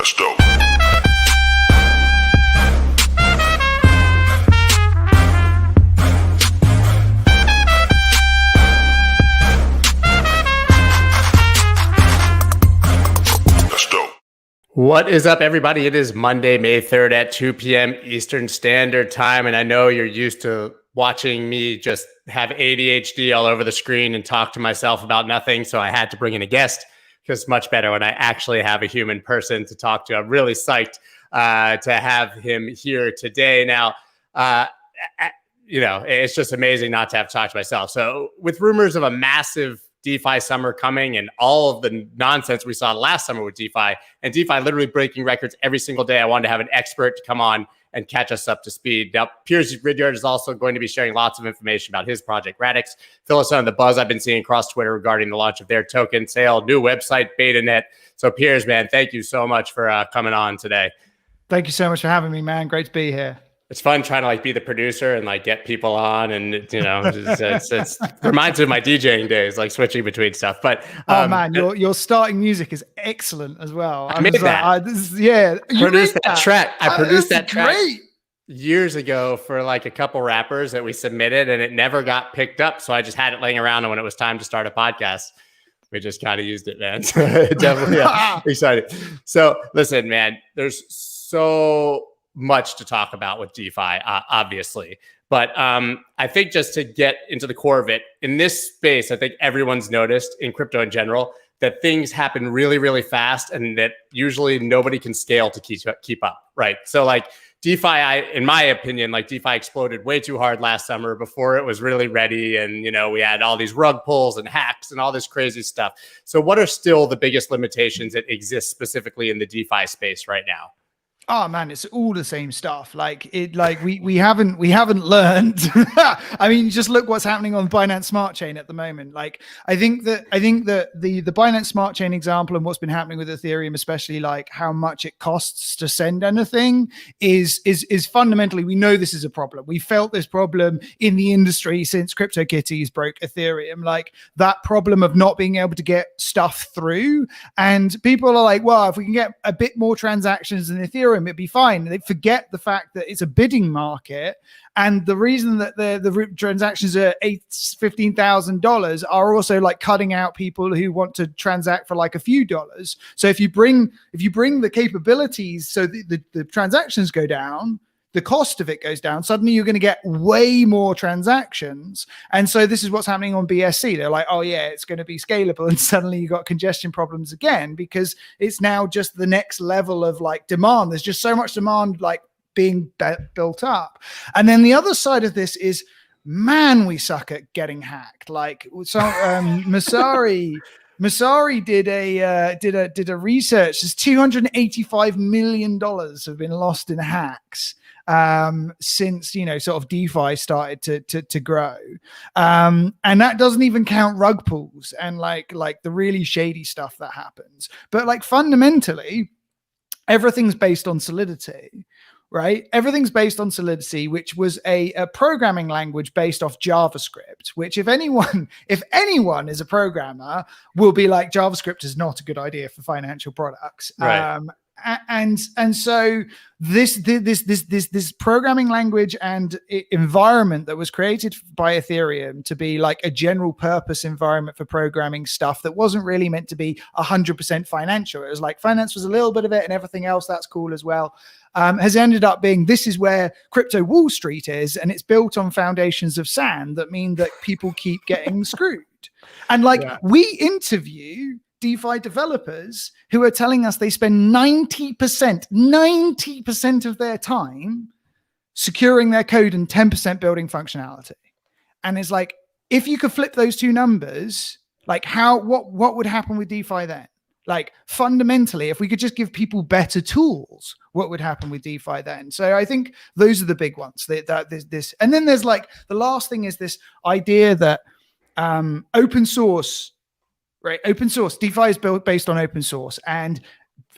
That's dope. What is up, everybody? It is Monday, May 3rd at 2 p.m. Eastern Standard Time. And I know you're used to watching me just have ADHD all over the screen and talk to myself about nothing. So I had to bring in a guest because it's much better when I actually have a human person to talk to. I'm really psyched to have him here today. Now, it's just amazing not to have to talk to myself. So with rumors of a massive DeFi summer coming and all of the nonsense we saw last summer with DeFi and DeFi literally breaking records every single day, I wanted to have an expert to come on and catch us up to speed. Now, Piers Ridyard is also going to be sharing lots of information about his project, Radix. Fill us on the buzz I've been seeing across Twitter regarding the launch of their token sale, new website, BetaNet. So Piers, man, thank you so much for coming on today. Thank you so much for having me, man. Great to be here. It's fun trying to be the producer and get people on, and it's reminds me of my DJing days, switching between stuff. But man, your starting music is excellent as well. I made that. Produced that track. I produced that track years ago for a couple rappers that we submitted, and it never got picked up. So I just had it laying around, and when it was time to start a podcast, we just kind of used it, man. So definitely excited. So listen, man, there's so much to talk about with DeFi, obviously. But I think just to get into the core of it, in this space, I think everyone's noticed in crypto in general that things happen really, really fast and that usually nobody can scale to keep up, right? So DeFi, in my opinion, DeFi exploded way too hard last summer before it was really ready. And, we had all these rug pulls and hacks and all this crazy stuff. So what are still the biggest limitations that exist specifically in the DeFi space right now? Oh man, it's all the same stuff. We haven't learned. I mean, just look what's happening on Binance Smart Chain at the moment. I think that the Binance Smart Chain example and what's been happening with Ethereum, especially how much it costs to send anything, is fundamentally, we know this is a problem. We felt this problem in the industry since CryptoKitties broke Ethereum. That problem of not being able to get stuff through, and people are well, if we can get a bit more transactions in Ethereum, it'd be fine. They forget the fact that it's a bidding market, and the reason that the transactions are $15,000 are also cutting out people who want to transact for a few dollars. So if you bring the capabilities, so the transactions go down, the cost of it goes down, suddenly you're going to get way more transactions. And so this is what's happening on BSC. They're oh yeah, it's going to be scalable. And suddenly you got congestion problems again, because it's now just the next level of demand. There's just so much demand being built up. And then the other side of this is, man, we suck at getting hacked. Masari did a research. There's $285 million have been lost in hacks since sort of DeFi started to grow, and that doesn't even count rug pulls and the really shady stuff that happens. But fundamentally, everything's based on Solidity. Right? Everything's based on Solidity, which was a programming language based off JavaScript, which if anyone is a programmer will be JavaScript is not a good idea for financial products. Right. And so this programming language and environment that was created by Ethereum to be a general purpose environment for programming stuff that wasn't really meant to be 100% financial. It was finance was a little bit of it, and everything else that's cool as well. Has ended up being, this is where crypto Wall Street is, and it's built on foundations of sand that mean that people keep getting screwed. And we interview DeFi developers who are telling us they spend 90% of their time securing their code and 10% building functionality. And it's if you could flip those two numbers, what would happen with DeFi then? Fundamentally, if we could just give people better tools, what would happen with DeFi then? So I think those are the big ones. That this, and then there's the last thing is this idea that open source, right? Open source DeFi is built based on open source, and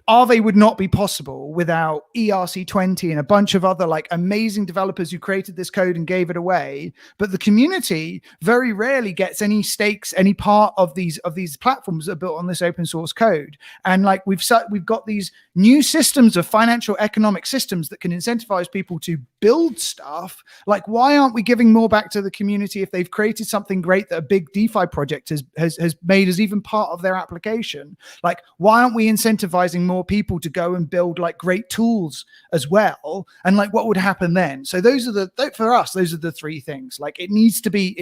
Aave would not be possible without ERC20 and a bunch of other like amazing developers who created this code and gave it away. But the community very rarely gets any stakes, any part of these platforms that are built on this open source code. And like we've got these new systems of financial economic systems that can incentivize people to build stuff. Like, why aren't we giving more back to the community if they've created something great that a big DeFi project has made as even part of their application? Like, why aren't we incentivizing more people to go and build like great tools as well? And like, what would happen then? So those are for us, those are the three things. Like, it needs to be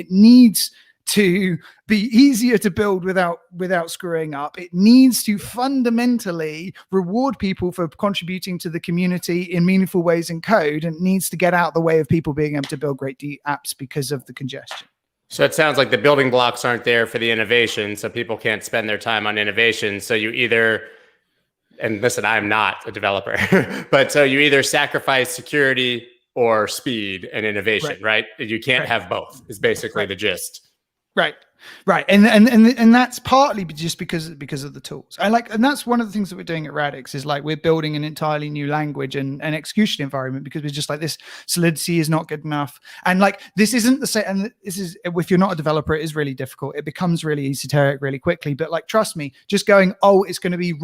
easier to build without screwing up. It needs to fundamentally reward people for contributing to the community in meaningful ways in code, and it needs to get out of the way of people being able to build great apps because of the congestion. So it sounds like the building blocks aren't there for the innovation, so people can't spend their time on innovation. So you either, and listen, I'm not a developer, but so you either sacrifice security or speed and innovation, right? You can't have both, is basically the gist. Right. And that's partly just because of the tools. And that's one of the things that we're doing at Radix is like, we're building an entirely new language and an execution environment, because we're just like, this solidity is not good enough. And like, this isn't the same. And this is, if you're not a developer, it is really difficult. It becomes really esoteric really quickly. But like, trust me, just going, oh, it's going to be,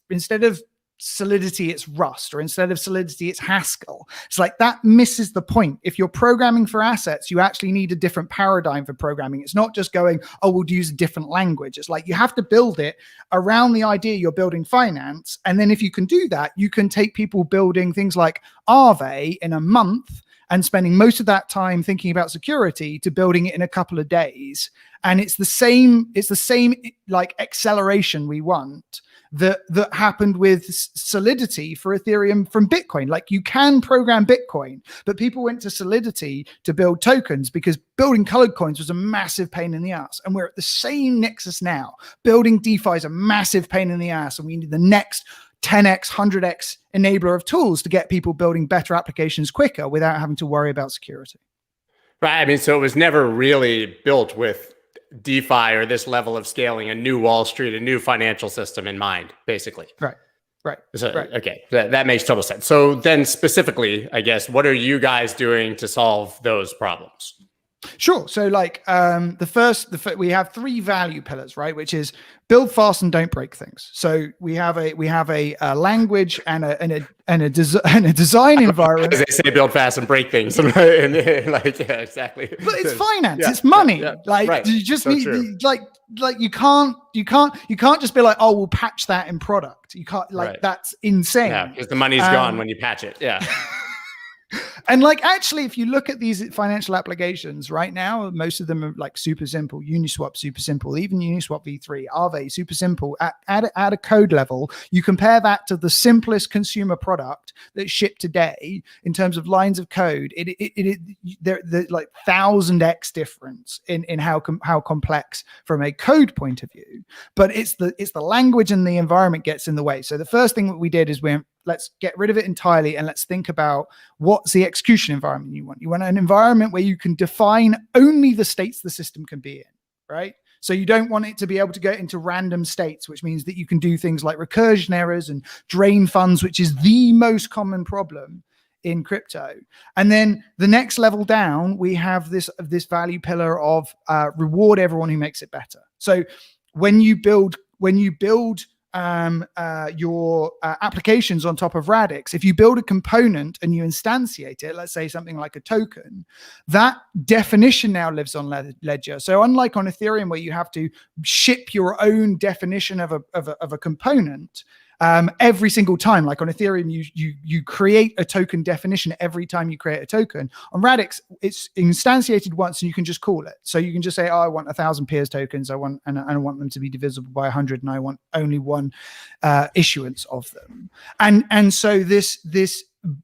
instead of solidity, it's Rust, or instead of solidity, it's Haskell. It's like, that misses the point. If you're programming for assets, you actually need a different paradigm for programming. It's not just going, oh, we'll use a different language. It's like, you have to build it around the idea you're building finance. And then if you can do that, you can take people building things like Aave in a month and spending most of that time thinking about security to building it in a couple of days. And it's the same like acceleration we want that happened with Solidity for Ethereum from Bitcoin. Like, you can program Bitcoin, but people went to Solidity to build tokens because building colored coins was a massive pain in the ass. And we're at the same nexus now. Building DeFi is a massive pain in the ass, and we need the next 10x, 100x enabler of tools to get people building better applications quicker without having to worry about security. Right. I mean, so it was never really built with DeFi or this level of scaling, a new Wall Street, a new financial system in mind, basically. Right. So, okay, that makes total sense. So then specifically, I guess, what are you guys doing to solve those problems? Sure. So like we have three value pillars, right? Which is build fast and don't break things. So we have a language and a design environment. Because they say build fast and break things, and like, yeah, exactly. But it's finance, it's money. Like, you just need like you can't just be like, oh, we'll patch that in product. You can't, like, that's insane. Yeah, because the money's gone when you patch it. Yeah. And like, actually, if you look at these financial applications right now, most of them are like super simple. Uniswap, super simple. Even Uniswap v3, Aave, super simple. At a code level, you compare that to the simplest consumer product that's shipped today in terms of lines of code. There's like 1,000x difference in how complex from a code point of view. But it's the language and the environment gets in the way. So the first thing that we did is let's get rid of it entirely, and let's think about what's the execution environment you want. You want an environment where you can define only the states the system can be in, right? So you don't want it to be able to go into random states, which means that you can do things like recursion errors and drain funds, which is the most common problem in crypto. And then the next level down, we have this value pillar of reward everyone who makes it better. So when you build your applications on top of Radix, if you build a component and you instantiate it, let's say something like a token, that definition now lives on Ledger. So unlike on Ethereum, where you have to ship your own definition of a component every single time, like on Ethereum, you create a token definition every time you create a token. On Radix, it's instantiated once and you can just call it. So you can just say, oh, I want 1,000 Piers tokens. I want them to be divisible by 100, and I want only one issuance of them. And so this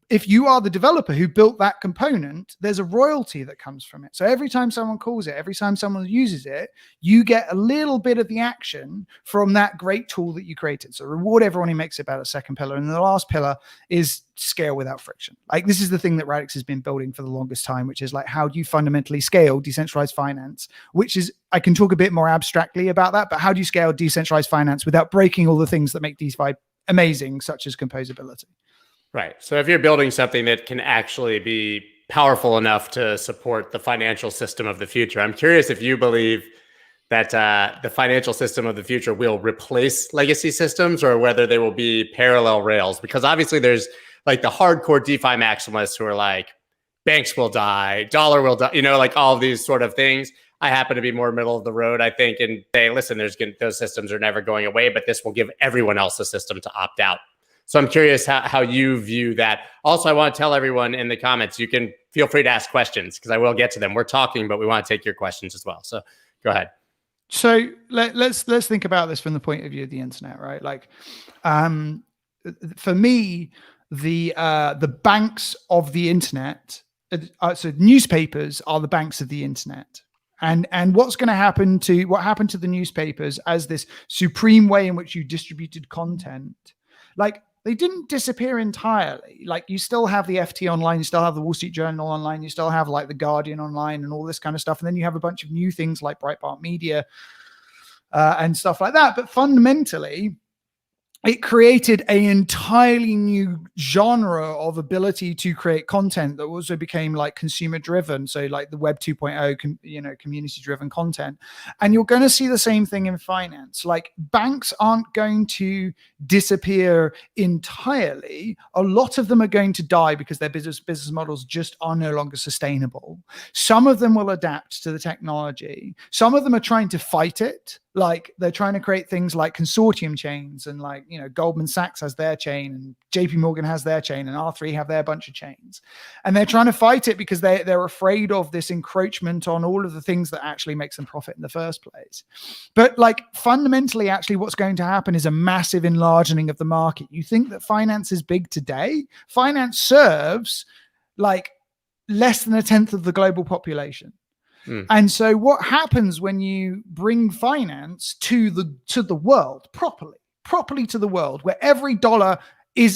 if you are the developer who built that component, there's a royalty that comes from it. So every time someone calls it, every time someone uses it, you get a little bit of the action from that great tool that you created. So reward everyone who makes it better, second pillar. And the last pillar is scale without friction. Like, this is the thing that Radix has been building for the longest time, which is like, how do you fundamentally scale decentralized finance? Which is, I can talk a bit more abstractly about that, but how do you scale decentralized finance without breaking all the things that make DeFi amazing, such as composability. Right. So if you're building something that can actually be powerful enough to support the financial system of the future, I'm curious if you believe that the financial system of the future will replace legacy systems or whether they will be parallel rails. Because obviously there's like the hardcore DeFi maximalists who are like, banks will die, dollar will die, like all of these sort of things. I happen to be more middle of the road, I think, and say, listen, those systems are never going away, but this will give everyone else a system to opt out. So I'm curious how you view that. Also, I want to tell everyone in the comments, you can feel free to ask questions because I will get to them. We're talking, but we want to take your questions as well. So go ahead. So let's think about this from the point of view of the internet, right? Like, for me, the banks of the internet, so newspapers are the banks of the internet. And what happened to the newspapers as this supreme way in which you distributed content? Like, they didn't disappear entirely. Like, you still have the FT online, you still have the Wall Street Journal online, you still have like the Guardian online and all this kind of stuff. And then you have a bunch of new things like Breitbart Media and stuff like that. But fundamentally, it created an entirely new genre of ability to create content that also became like consumer driven. So like the Web 2.0, community driven content. And you're going to see the same thing in finance. Like, banks aren't going to disappear entirely. A lot of them are going to die because their business models just are no longer sustainable. Some of them will adapt to the technology. Some of them are trying to fight it. Like, they're trying to create things like consortium chains, and like, Goldman Sachs has their chain and JP Morgan has their chain and R3 have their bunch of chains. And they're trying to fight it because they're afraid of this encroachment on all of the things that actually makes them profit in the first place. But like, fundamentally, actually what's going to happen is a massive enlarging of the market. You think that finance is big today? Finance serves like less than 1/10 of the global population. And so what happens when you bring finance to the world properly to the world, where every dollar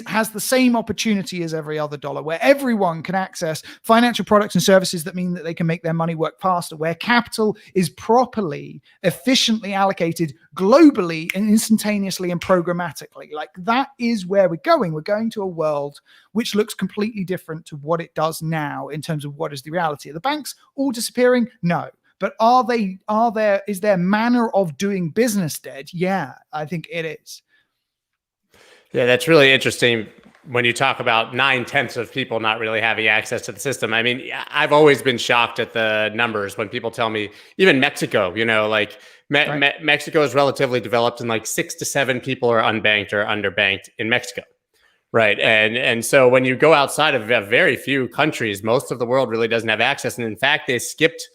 has the same opportunity as every other dollar, where everyone can access financial products and services that mean that they can make their money work faster, where capital is properly, efficiently allocated globally and instantaneously and programmatically. Like, that is where we're going. We're going to a world which looks completely different to what it does now in terms of what is the reality. Are the banks all disappearing? No. But is their manner of doing business dead? Yeah, I think it is. Yeah, that's really interesting when you talk about 9/10 of people not really having access to the system. I mean, I've always been shocked at the numbers when people tell me, even Mexico, Mexico is relatively developed and like 6 to 7 people are unbanked or underbanked in Mexico. Right. And so when you go outside of very few countries, most of the world really doesn't have access. And in fact, they skipped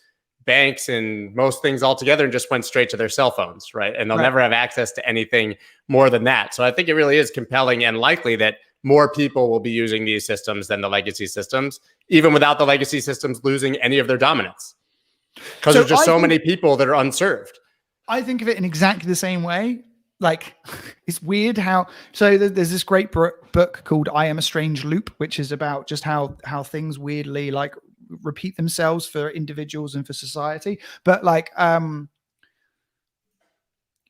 banks and most things altogether and just went straight to their cell phones, right? And they'll never have access to anything more than that. So I think it really is compelling and likely that more people will be using these systems than the legacy systems, even without the legacy systems losing any of their dominance. Because there's just so many people that are unserved. I think of it in exactly the same way. Like, it's weird how, so there's this great book called I Am a Strange Loop, which is about just how things weirdly like repeat themselves for individuals and for society. But like,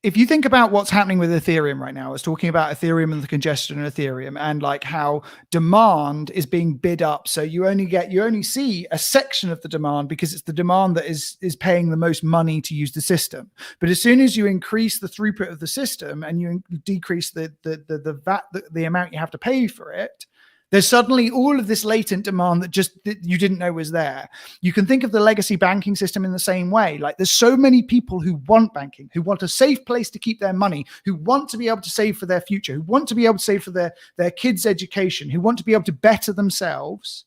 if you think about what's happening with Ethereum right now, I was talking about Ethereum and the congestion in Ethereum, and like how demand is being bid up. So you only see a section of the demand because it's the demand that is paying the most money to use the system. But as soon as you increase the throughput of the system and you decrease the VAT, the amount you have to pay for it, there's suddenly all of this latent demand that you didn't know was there. You can think of the legacy banking system in the same way. Like, there's so many people who want banking, who want a safe place to keep their money, who want to be able to save for their future, who want to be able to save for their kids' education, who want to be able to better themselves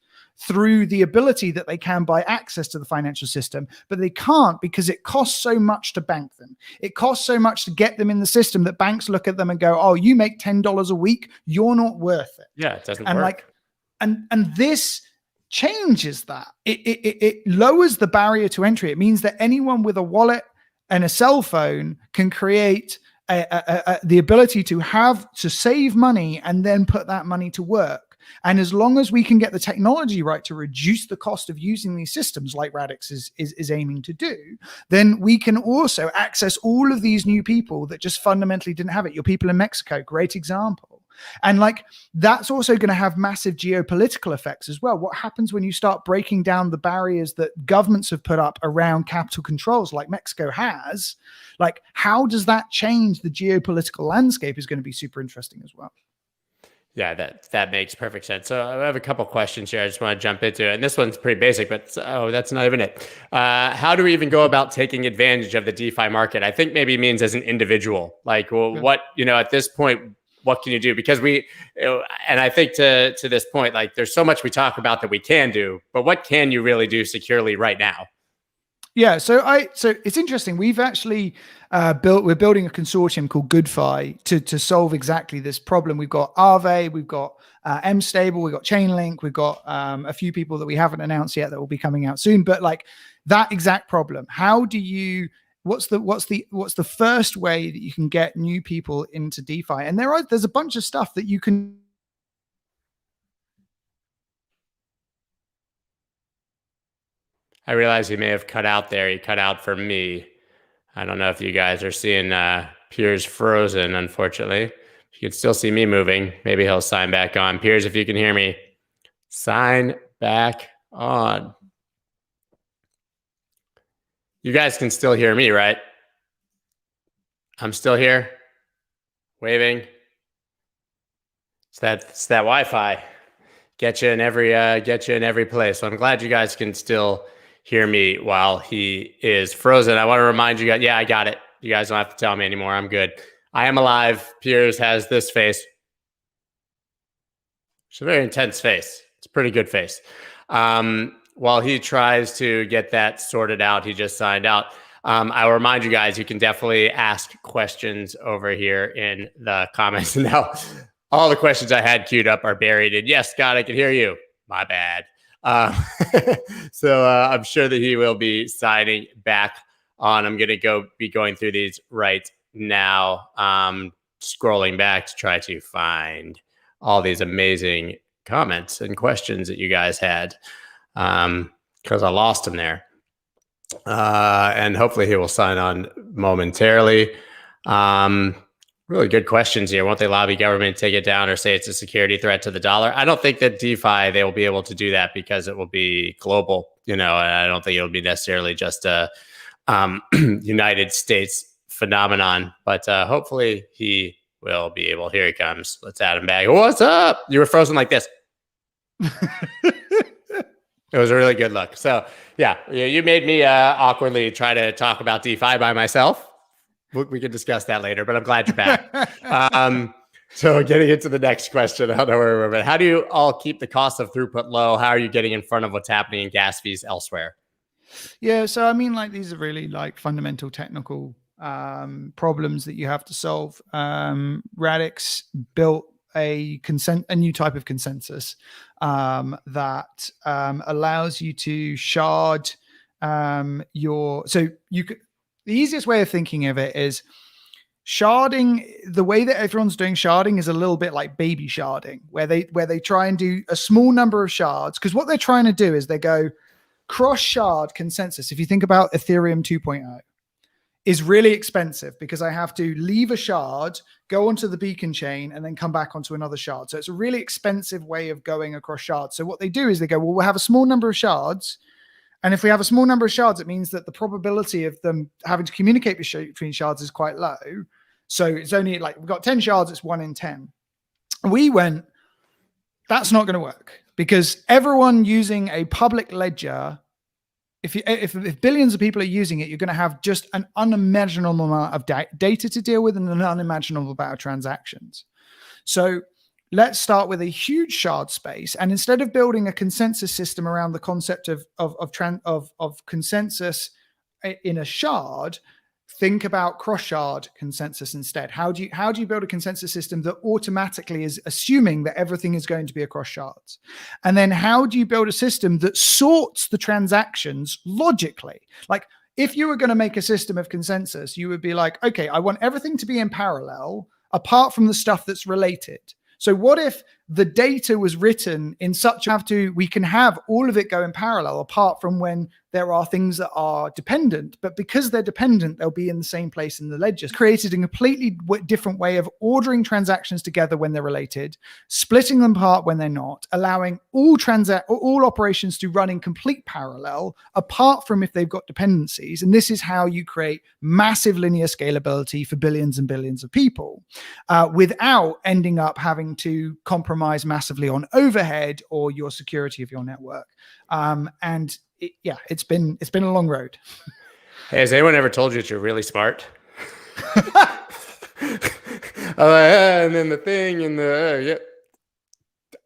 through the ability that they can buy access to the financial system, but they can't because it costs so much to bank them. It costs so much to get them in the system that banks look at them and go, oh, you make $10 a week, you're not worth it. Yeah, it doesn't work. And this changes that. It lowers the barrier to entry. It means that anyone with a wallet and a cell phone can create the ability to save money and then put that money to work. And as long as we can get the technology right to reduce the cost of using these systems, like Radix is aiming to do, then we can also access all of these new people that just fundamentally didn't have it. Your people in Mexico, great example. And like, that's also going to have massive geopolitical effects as well. What happens when you start breaking down the barriers that governments have put up around capital controls like Mexico has? Like, how does that change the geopolitical landscape is going to be super interesting as well. Yeah, that makes perfect sense. So I have a couple questions here. I just want to jump into it. And this one's pretty basic, but that's not even it. How do we even go about taking advantage of the DeFi market? I think maybe means as an individual. Like, well, what, at this point, what can you do? Because and I think to this point, like, there's so much we talk about that we can do, but what can you really do securely right now? Yeah, so it's interesting. We've actually we're building a consortium called GoodFi to solve exactly this problem. We've got Aave, we've got MStable, we've got Chainlink, we've got a few people that we haven't announced yet that will be coming out soon. But like that exact problem, how do you? What's the first way that you can get new people into DeFi? And there's a bunch of stuff that you can. I realize he may have cut out there. He cut out for me. I don't know if you guys are seeing Piers frozen, unfortunately. You can still see me moving. Maybe he'll sign back on. Piers, if you can hear me, sign back on. You guys can still hear me, right? I'm still here, waving. It's that Wi-Fi. Get you in every place. So I'm glad you guys can still hear me while he is frozen. I want to remind you guys, yeah, I got it. You guys don't have to tell me anymore. I'm good. I am alive. Piers has this face. It's a very intense face. It's a pretty good face. While he tries to get that sorted out, he just signed out. I'll remind you guys, you can definitely ask questions over here in the comments. Now, all the questions I had queued up are buried. And yes, Scott, I can hear you. My bad. So I'm sure that he will be signing back on. I'm going to be going through these right now, scrolling back to try to find all these amazing comments and questions that you guys had, because I lost him there. And hopefully he will sign on momentarily. Really good questions here. Won't they lobby government to take it down or say it's a security threat to the dollar? I don't think that DeFi, they will be able to do that because it will be global, and I don't think it'll be necessarily just a United States phenomenon, but hopefully he will be able. Here he comes. Let's add him back. What's up? You were frozen like this. It was a really good look. So yeah, you made me awkwardly try to talk about DeFi by myself. We can discuss that later, but I'm glad you're back. So getting into the next question, I don't know where we're at. How do you all keep the cost of throughput low? How are you getting in front of what's happening in gas fees elsewhere? Yeah, so I mean, like, these are really like fundamental technical problems that you have to solve. Radix built a new type of consensus that allows you to shard the easiest way of thinking of it is sharding. The way that everyone's doing sharding is a little bit like baby sharding, where they try and do a small number of shards, because what they're trying to do is they go cross shard consensus. If you think about Ethereum 2.0, is really expensive because I have to leave a shard, go onto the beacon chain, and then come back onto another shard. So it's a really expensive way of going across shards. So what they do is they go, well, we'll have a small number of shards. And if we have a small number of shards, it means that the probability of them having to communicate between shards is quite low. So it's only like, we've got 10 shards, it's 1 in 10. We went, that's not going to work, because everyone using a public ledger, if billions of people are using it, you're going to have just an unimaginable amount of data to deal with and an unimaginable amount of transactions. So let's start with a huge shard space, and instead of building a consensus system around the concept of consensus in a shard, think about cross-shard consensus instead. How do you build a consensus system that automatically is assuming that everything is going to be across shards? And then how do you build a system that sorts the transactions logically? Like, if you were going to make a system of consensus, you would be like, okay, I want everything to be in parallel apart from the stuff that's related. So what if the data was written in such we can have all of it go in parallel, apart from when there are things that are dependent, but because they're dependent, they'll be in the same place in the ledger. It's created a completely different way of ordering transactions together when they're related, splitting them apart when they're not, allowing all operations to run in complete parallel, apart from if they've got dependencies. And this is how you create massive linear scalability for billions and billions of people, without ending up having to compromise massively on overhead or your security of your network. It's been a long road. Hey, has anyone ever told you that you're really smart? And then the thing and the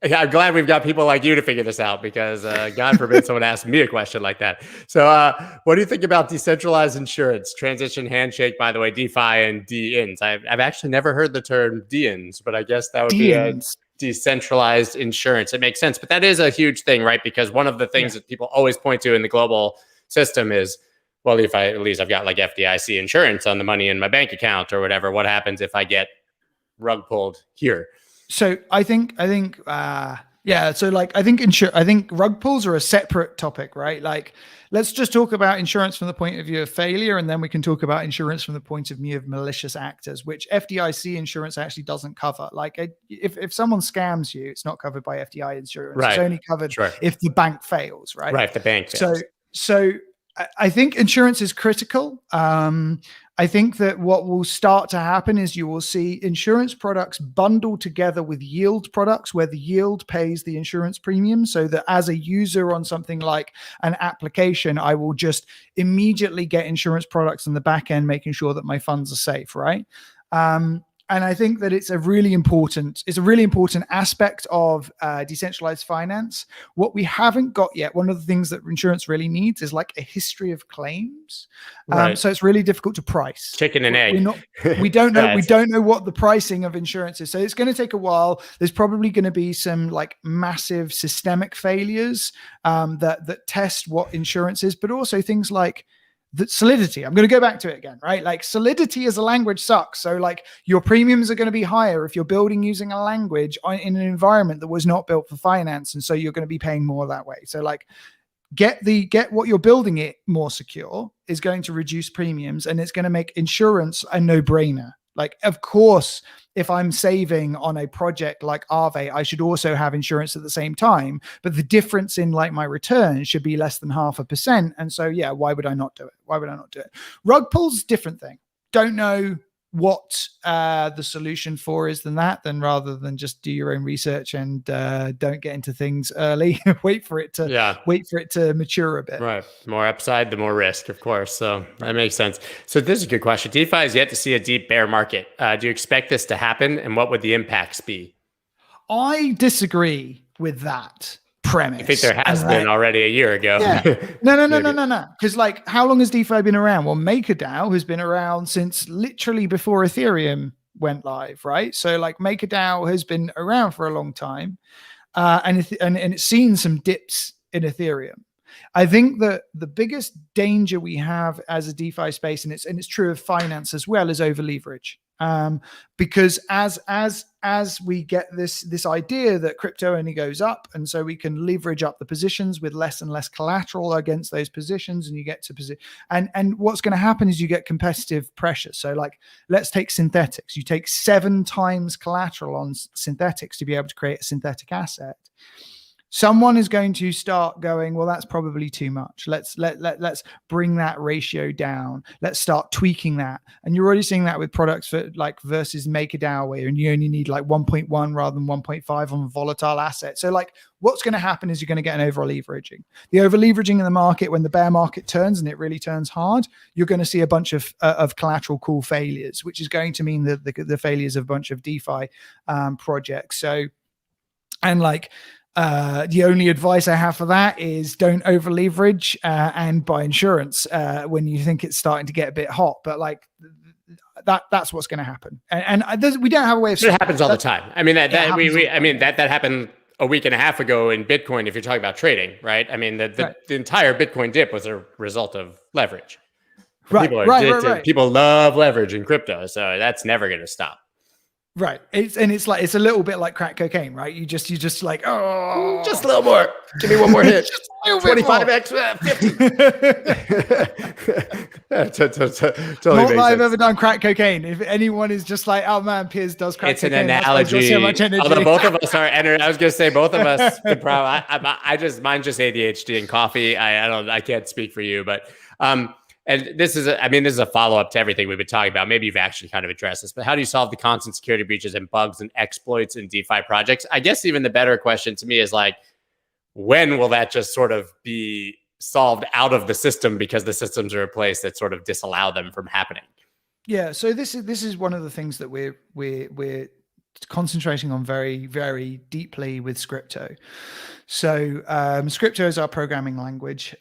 yeah, I'm glad we've got people like you to figure this out, because God forbid someone asked me a question like that. So what do you think about decentralized insurance? Transition handshake, by the way, DeFi and D-ins. I've actually never heard the term D-ins, but I guess that would D-ins. Be a decentralized insurance. It makes sense, but that is a huge thing, right? Because one of the things that people always point to in the global system is, well, if at least I've got like FDIC insurance on the money in my bank account or whatever, what happens if I get rug pulled here? So I think rug pulls are a separate topic, right? Like, let's just talk about insurance from the point of view of failure, and then we can talk about insurance from the point of view of malicious actors, which FDIC insurance actually doesn't cover. Like, if someone scams you, it's not covered by FDI insurance. Right. It's only covered if the bank fails, right? Right, if the bank fails. So I think insurance is critical. I think that what will start to happen is you will see insurance products bundled together with yield products, where the yield pays the insurance premium, so that as a user on something like an application, I will just immediately get insurance products in the back end, making sure that my funds are safe, right? And I think that it's a really important aspect of decentralized finance. What we haven't got yet, one of the things that insurance really needs, is like a history of claims. Right. So it's really difficult to price. Chicken and egg. We don't know. We don't know what the pricing of insurance is. So it's going to take a while. There's probably going to be some like massive systemic failures that test what insurance is, but also things like the solidity. I'm going to go back to it again, right? Like, solidity as a language sucks. So like, your premiums are going to be higher if you're building using a language in an environment that was not built for finance. And so you're going to be paying more that way. So like, get what you're building it more secure is going to reduce premiums, and it's going to make insurance a no-brainer. Like, of course, if I'm saving on a project like Aave, I should also have insurance at the same time. But the difference in like my return should be less than 0.5%. And so, yeah, why would I not do it? Rug pulls, different thing. Don't know what the solution for is rather than just do your own research and don't get into things early. wait for it to mature a bit. Right. The more upside, the more risk, of course. So that makes sense. So this is a good question. DeFi is yet to see a deep bear market. Do you expect this to happen, and what would the impacts be? I disagree with that premise. I think there has been already a year ago. Yeah. No. Because like, how long has DeFi been around? Well, MakerDAO has been around since literally before Ethereum went live, right? So like, MakerDAO has been around for a long time, and it's seen some dips in Ethereum. I think that the biggest danger we have as a DeFi space, and it's true of finance as well, is over leverage. Because as we get this idea that crypto only goes up, and so we can leverage up the positions with less and less collateral against those positions, and you get to position. And what's going to happen is you get competitive pressure. So like, let's take synthetics. You take 7 times collateral on synthetics to be able to create a synthetic asset. Someone is going to start going, well, that's probably too much. Let's bring that ratio down. Let's start tweaking that. And you're already seeing that with products versus MakerDAO, where you only need like 1.1 rather than 1.5 on volatile assets. So like, what's going to happen is you're going to get an over leveraging. The over leveraging in the market, when the bear market turns, and it really turns hard, you're going to see a bunch of collateral call failures, which is going to mean the failures of a bunch of DeFi projects. So, and like, the only advice I have for that is don't over leverage and buy insurance when you think it's starting to get a bit hot. But like, that's what's going to happen. And we don't have a way of. It happens all the time. I mean, that happened a week and a half ago in Bitcoin. If you're talking about trading, right? I mean, the entire Bitcoin dip was a result of leverage. Right. People love leverage in crypto, so that's never going to stop. Right. It's a little bit like crack cocaine, right? You just like, oh, just a little more. Give me one more hit. 25x, 50. Not that I've ever done crack cocaine. If anyone is just like, oh man, Piers does crack cocaine. It's an analogy. So much energy. Although both of us are energy. I was going to say both of us could probably, mine's just ADHD and coffee. I can't speak for you, but, and this is a follow-up to everything we've been talking about. Maybe you've actually kind of addressed this, but how do you solve the constant security breaches and bugs and exploits in DeFi projects? I guess even the better question to me is like, when will that just sort of be solved out of the system because the systems are in place that sort of disallow them from happening? Yeah. So this is one of the things that we're concentrating on very, very deeply with Scripto. So Scripto is our programming language.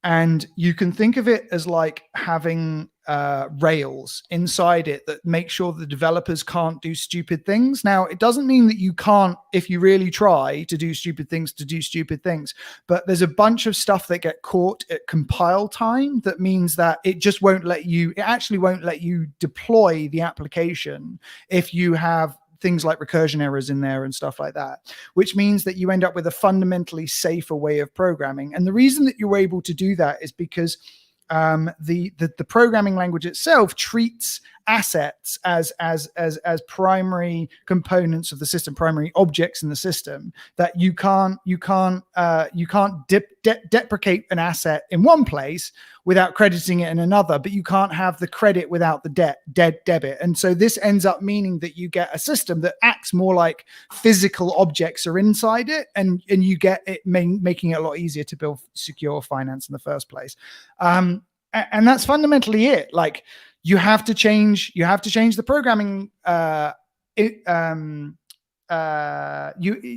And you can think of it as like having rails inside it that make sure the developers can't do stupid things. Now, it doesn't mean that you can't, if you really try to do stupid things, but there's a bunch of stuff that get caught at compile time that means that it actually won't let you deploy the application if you have things like recursion errors in there and stuff like that, which means that you end up with a fundamentally safer way of programming. And the reason that you're able to do that is because the programming language itself treats assets as primary components of the system, primary objects in the system, that you can't deprecate an asset in one place without crediting it in another, but you can't have the credit without the debit. And so this ends up meaning that you get a system that acts more like physical objects are inside it, and you get it making it a lot easier to build secure finance in the first place. And that's fundamentally it. Like, you have to change the programming. You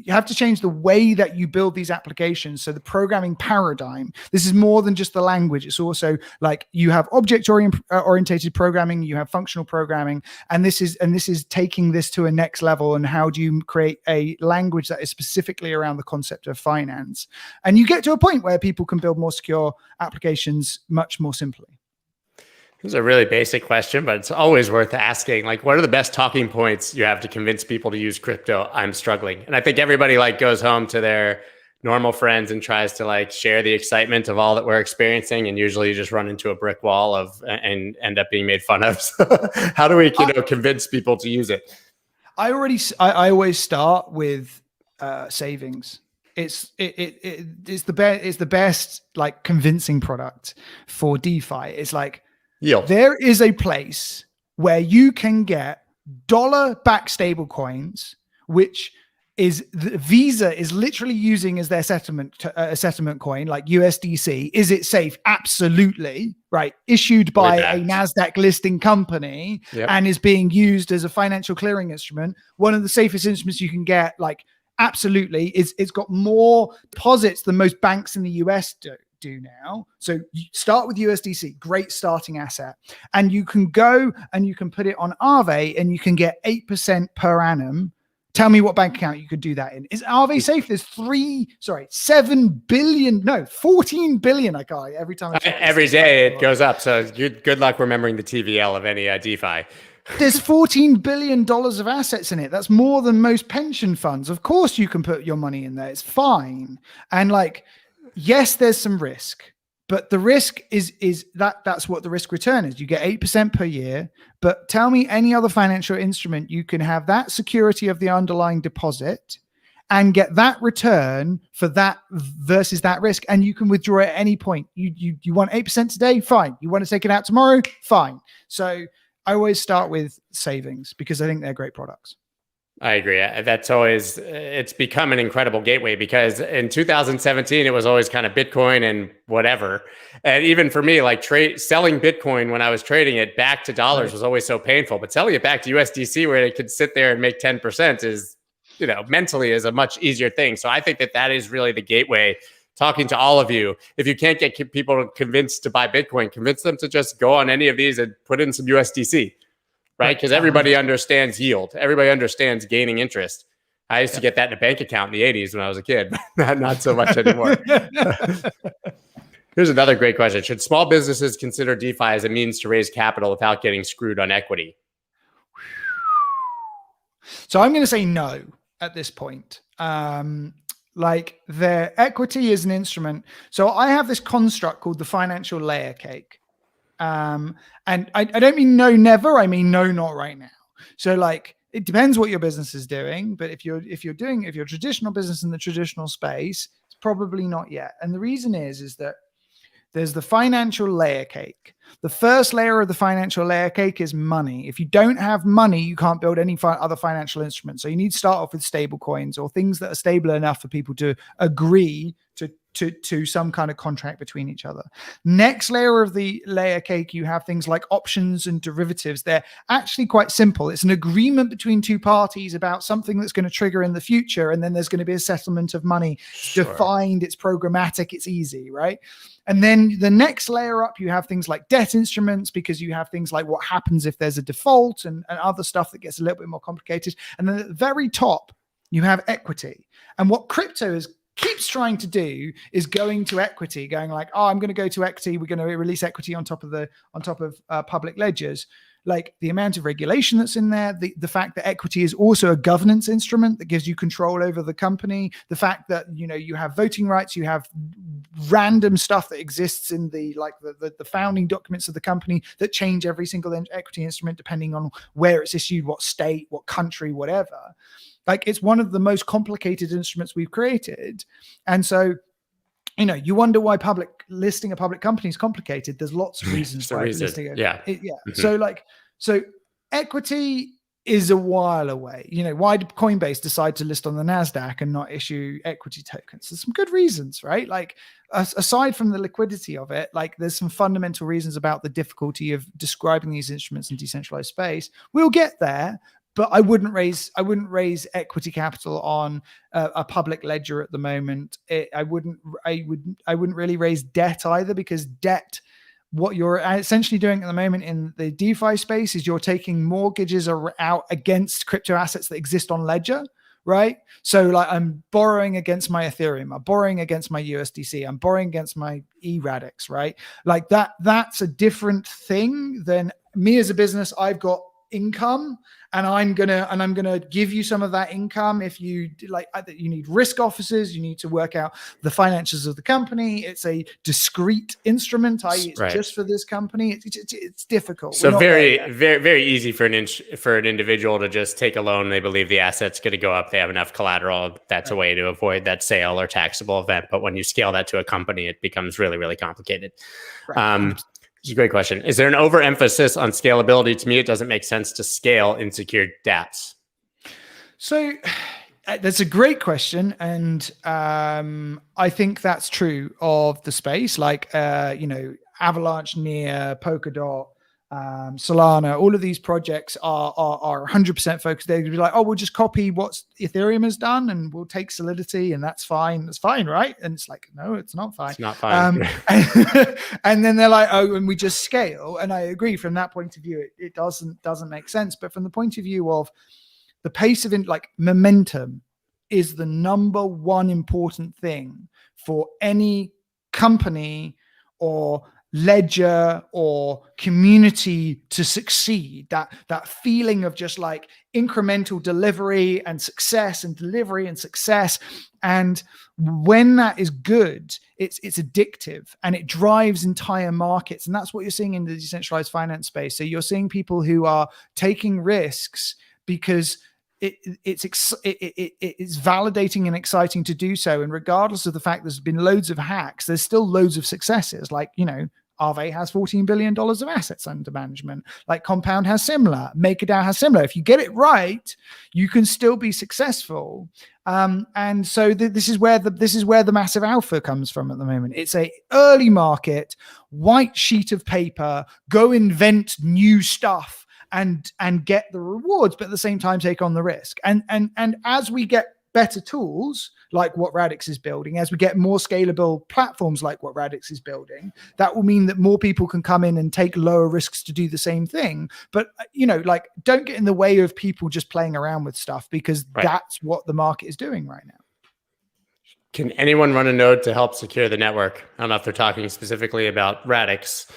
have to change the way that you build these applications. So the programming paradigm, this is more than just the language. It's also like you have object oriented programming, you have functional programming, and this is taking this to a next level. And how do you create a language that is specifically around the concept of finance? And you get to a point where people can build more secure applications much more simply. This is a really basic question, but it's always worth asking. Like, what are the best talking points you have to convince people to use crypto? I'm struggling. And I think everybody like goes home to their normal friends and tries to like share the excitement of all that we're experiencing. And usually you just run into a brick wall and end up being made fun of. So how do we, convince people to use it? I always start with savings. It's the best like convincing product for DeFi. It's like, there is a place where you can get dollar-backed stable coins, which is Visa is literally using as their settlement coin, like USDC. Is it safe? Absolutely. Right. Issued by a NASDAQ listing company and is being used as a financial clearing instrument. One of the safest instruments you can get, like, absolutely. It's got more deposits than most banks in the US do now. So you start with USDC, great starting asset, and you can go and you can put it on Aave and you can get 8% per annum. Tell me what bank account you could do that in. Is Aave safe? There's 14 billion I got every time. Every day it goes up. So good luck remembering the TVL of any DeFi. There's $14 billion of assets in it. That's more than most pension funds. Of course you can put your money in there. It's fine. And like, yes, there's some risk, but the risk is that's what the risk return is. You get 8% per year, but tell me any other financial instrument you can have that security of the underlying deposit and get that return for that versus that risk. And you can withdraw at any point. You want 8% today? Fine. You want to take it out tomorrow? Fine. So I always start with savings because I think they're great products. I agree. It's become an incredible gateway because in 2017, it was always kind of Bitcoin and whatever. And even for me, like selling Bitcoin when I was trading it back to dollars was always so painful, but selling it back to USDC where it could sit there and make 10% is, mentally is a much easier thing. So I think that is really the gateway. Talking to all of you, if you can't get people convinced to buy Bitcoin, convince them to just go on any of these and put in some USDC. Right? Because everybody understands yield. Everybody understands gaining interest. I used to get that in a bank account in the 80s when I was a kid, but not so much anymore. Here's another great question. Should small businesses consider DeFi as a means to raise capital without getting screwed on equity? So I'm going to say no at this point. Like their equity is an instrument. So I have this construct called the financial layer cake. And I don't mean no, never. I mean no, not right now. So like it depends what your business is doing, but if you're traditional business in the traditional space, it's probably not yet. And the reason is that there's the financial layer cake. The first layer of the financial layer cake is money. If you don't have money, you can't build any other financial instruments. So you need to start off with stable coins or things that are stable enough for people to agree to some kind of contract between each other. Next layer of the layer cake, you have things like options and derivatives. They're actually quite simple. It's an agreement between two parties about something that's going to trigger in the future, and then there's going to be a settlement of money. It's defined, it's programmatic, it's easy, right? And then the next layer up, you have things like debt instruments, because you have things like what happens if there's a default and other stuff that gets a little bit more complicated. And then at the very top, you have equity. And what crypto keeps trying to do is going to equity, going like, oh, I'm going to go to equity. We're going to release equity on top of public ledgers. Like the amount of regulation that's in there, the fact that equity is also a governance instrument that gives you control over the company, the fact that, you know, you have voting rights, you have random stuff that exists in the founding documents of the company that change every single equity instrument depending on where it's issued, what state, what country, whatever. Like it's one of the most complicated instruments we've created. And so, you know, you wonder why listing a public company is complicated. There's lots of reasons why listing it. Yeah. Mm-hmm. So equity is a while away. You know, why did Coinbase decide to list on the NASDAQ and not issue equity tokens? There's some good reasons, right? Like aside from the liquidity of it, like there's some fundamental reasons about the difficulty of describing these instruments in decentralized space. We'll get there. But I wouldn't raise equity capital on a public ledger at the moment. I wouldn't really raise debt either, because debt, what you're essentially doing at the moment in the DeFi space is you're taking mortgages out against crypto assets that exist on ledger, right? So like I'm borrowing against my Ethereum, I'm borrowing against my USDC, I'm borrowing against my Radix, right? Like that's a different thing than me as a business. I've got income and I'm gonna give you some of that income. If you like, you need risk officers, you need to work out the financials of the company. It's a discrete instrument, i.e. it's just for this company. It's difficult. So very easy for an individual to just take a loan. They believe the asset's going to go up. They have enough collateral. That's a way to avoid that sale or taxable event. But when you scale that to a company, it becomes really, really complicated. Right. It's a great question. Is there an overemphasis on scalability? To me, it doesn't make sense to scale unsecured dApps. So that's a great question. And I think that's true of the space. Like, Avalanche, Near, Polkadot, Solana, all of these projects are 100% focused. They'd be like, oh, we'll just copy what Ethereum has done and we'll take Solidity and that's fine. That's fine, right? And it's like, no, it's not fine. It's not fine. And then they're like, oh, and we just scale. And I agree from that point of view, it doesn't make sense. But from the point of view of the pace of momentum is the number one important thing for any company or ledger or community to succeed. That feeling of just like incremental delivery and success and delivery and success. And when that is good, it's addictive and it drives entire markets. And that's what you're seeing in the decentralized finance space. So you're seeing people who are taking risks because it's validating and exciting to do so. And regardless of the fact there's been loads of hacks, there's still loads of successes. Like, Aave has $14 billion of assets under management. Like Compound has similar, MakerDAO has similar. If you get it right, you can still be successful. And so this is where the massive alpha comes from at the moment. It's a early market, white sheet of paper, go invent new stuff and get the rewards, but at the same time take on the risk. And as we get better tools like what Radix is building, as we get more scalable platforms like what Radix is building, that will mean that more people can come in and take lower risks to do the same thing. But, don't get in the way of people just playing around with stuff, because that's what the market is doing right now. Can anyone run a node to help secure the network? I don't know if they're talking specifically about Radix.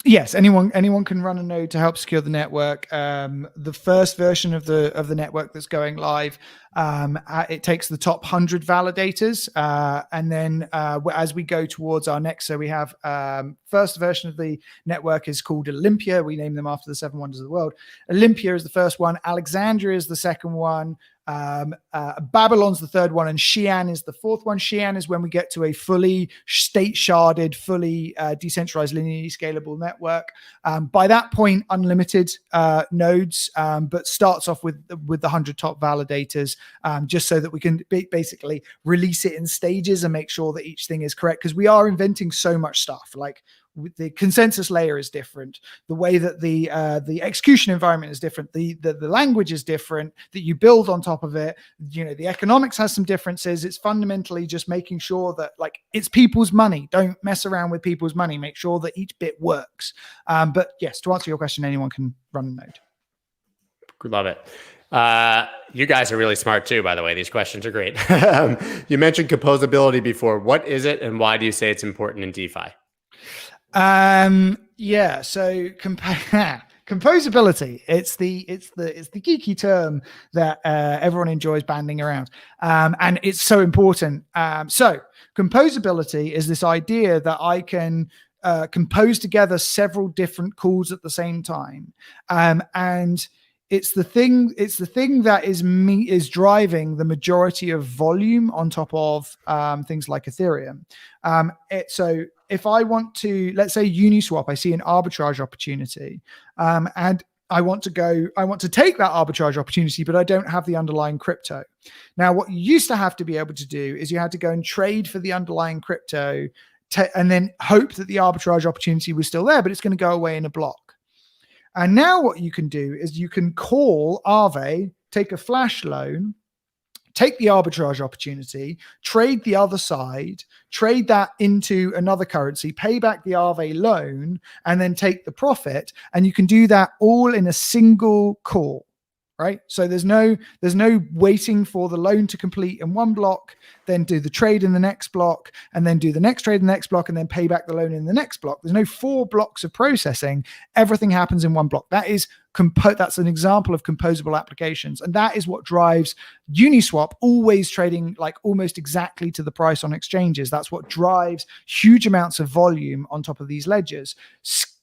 Yes, anyone can run a node to help secure the network. The first version of the network that's going live, it takes the top 100 validators, and then as we go towards our next, so we have first version of the network is called Olympia. We name them after the 7 wonders of the world. Olympia is the first one. Alexandria is the second one. Babylon's the third one, and Xi'an is the fourth one. Xi'an is when we get to a fully state sharded, fully decentralized, linearly scalable network. By that point, unlimited nodes, but starts off with the 100 top validators, just so that we can basically release it in stages and make sure that each thing is correct, because we are inventing so much stuff. Like, the consensus layer is different. The way that the execution environment is different. The language is different that you build on top of it. The economics has some differences. It's fundamentally just making sure that, like, it's people's money. Don't mess around with people's money. Make sure that each bit works. But yes, to answer your question, anyone can run a node. Love it. You guys are really smart too, by the way. These questions are great. You mentioned composability before. What is it, and why do you say it's important in DeFi? So composability, it's the geeky term that everyone enjoys banding around, and it's so important. So composability is this idea that I can compose together several different calls at the same time, and it's the thing that is driving the majority of volume on top of things like Ethereum. So if I want to, let's say Uniswap, I see an arbitrage opportunity, and I want to take that arbitrage opportunity, but I don't have the underlying crypto. Now, what you used to have to be able to do is you had to go and trade for the underlying crypto and then hope that the arbitrage opportunity was still there, but it's going to go away in a block. And now what you can do is you can call Aave, take a flash loan, take the arbitrage opportunity, trade the other side, trade that into another currency, pay back the Aave loan, and then take the profit. And you can do that all in a single call, right? So there's no waiting for the loan to complete in one block, then do the trade in the next block, and then do the next trade in the next block, and then pay back the loan in the next block. There's no 4 blocks of processing. Everything happens in one block. That's an example of composable applications. And that is what drives Uniswap always trading like almost exactly to the price on exchanges. That's what drives huge amounts of volume on top of these ledgers.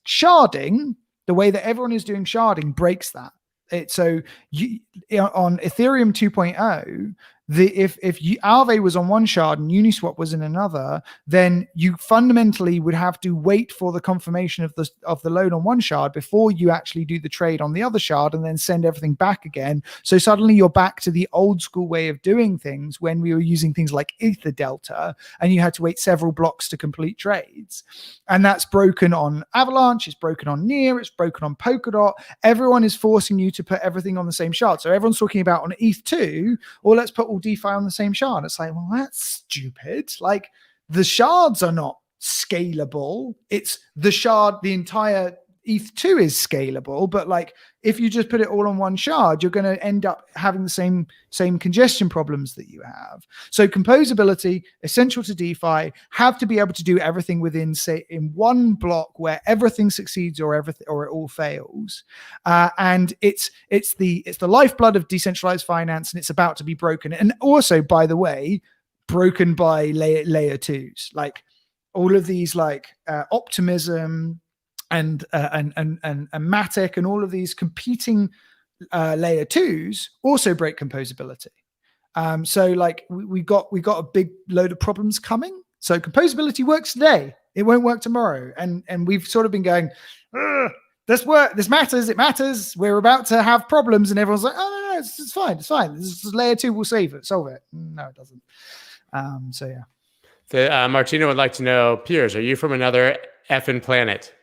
Sharding, the way that everyone is doing sharding, breaks that. On Ethereum 2.0, if Aave was on one shard and Uniswap was in another, then you fundamentally would have to wait for the confirmation of the loan on one shard before you actually do the trade on the other shard, and then send everything back again. So suddenly you're back to the old school way of doing things when we were using things like Ether Delta, and you had to wait several blocks to complete trades. And that's broken on Avalanche, it's broken on Near, it's broken on Polkadot. Everyone is forcing you to put everything on the same shard. So everyone's talking about on ETH2, or let's put all DeFi on the same shard. It's like, well, that's stupid. Like, the shards are not scalable. It's the shard, the entire ETH2 is scalable, but like, if you just put it all on one shard, you're going to end up having the same congestion problems that you have. So composability, essential to DeFi, have to be able to do everything within, say, in one block where everything succeeds or it all fails. And it's the lifeblood of decentralized finance, and it's about to be broken. And also, by the way, broken by layer 2s, like all of these, like Optimism and Matic and all of these competing layer 2s also break composability. So like we got a big load of problems coming. So composability works today, it won't work tomorrow. And we've sort of been going, this matters, it matters. We're about to have problems, and everyone's like, oh no, it's fine. This is layer 2 will solve it. No, it doesn't. So yeah. Martino would like to know, Piers, are you from another effing planet?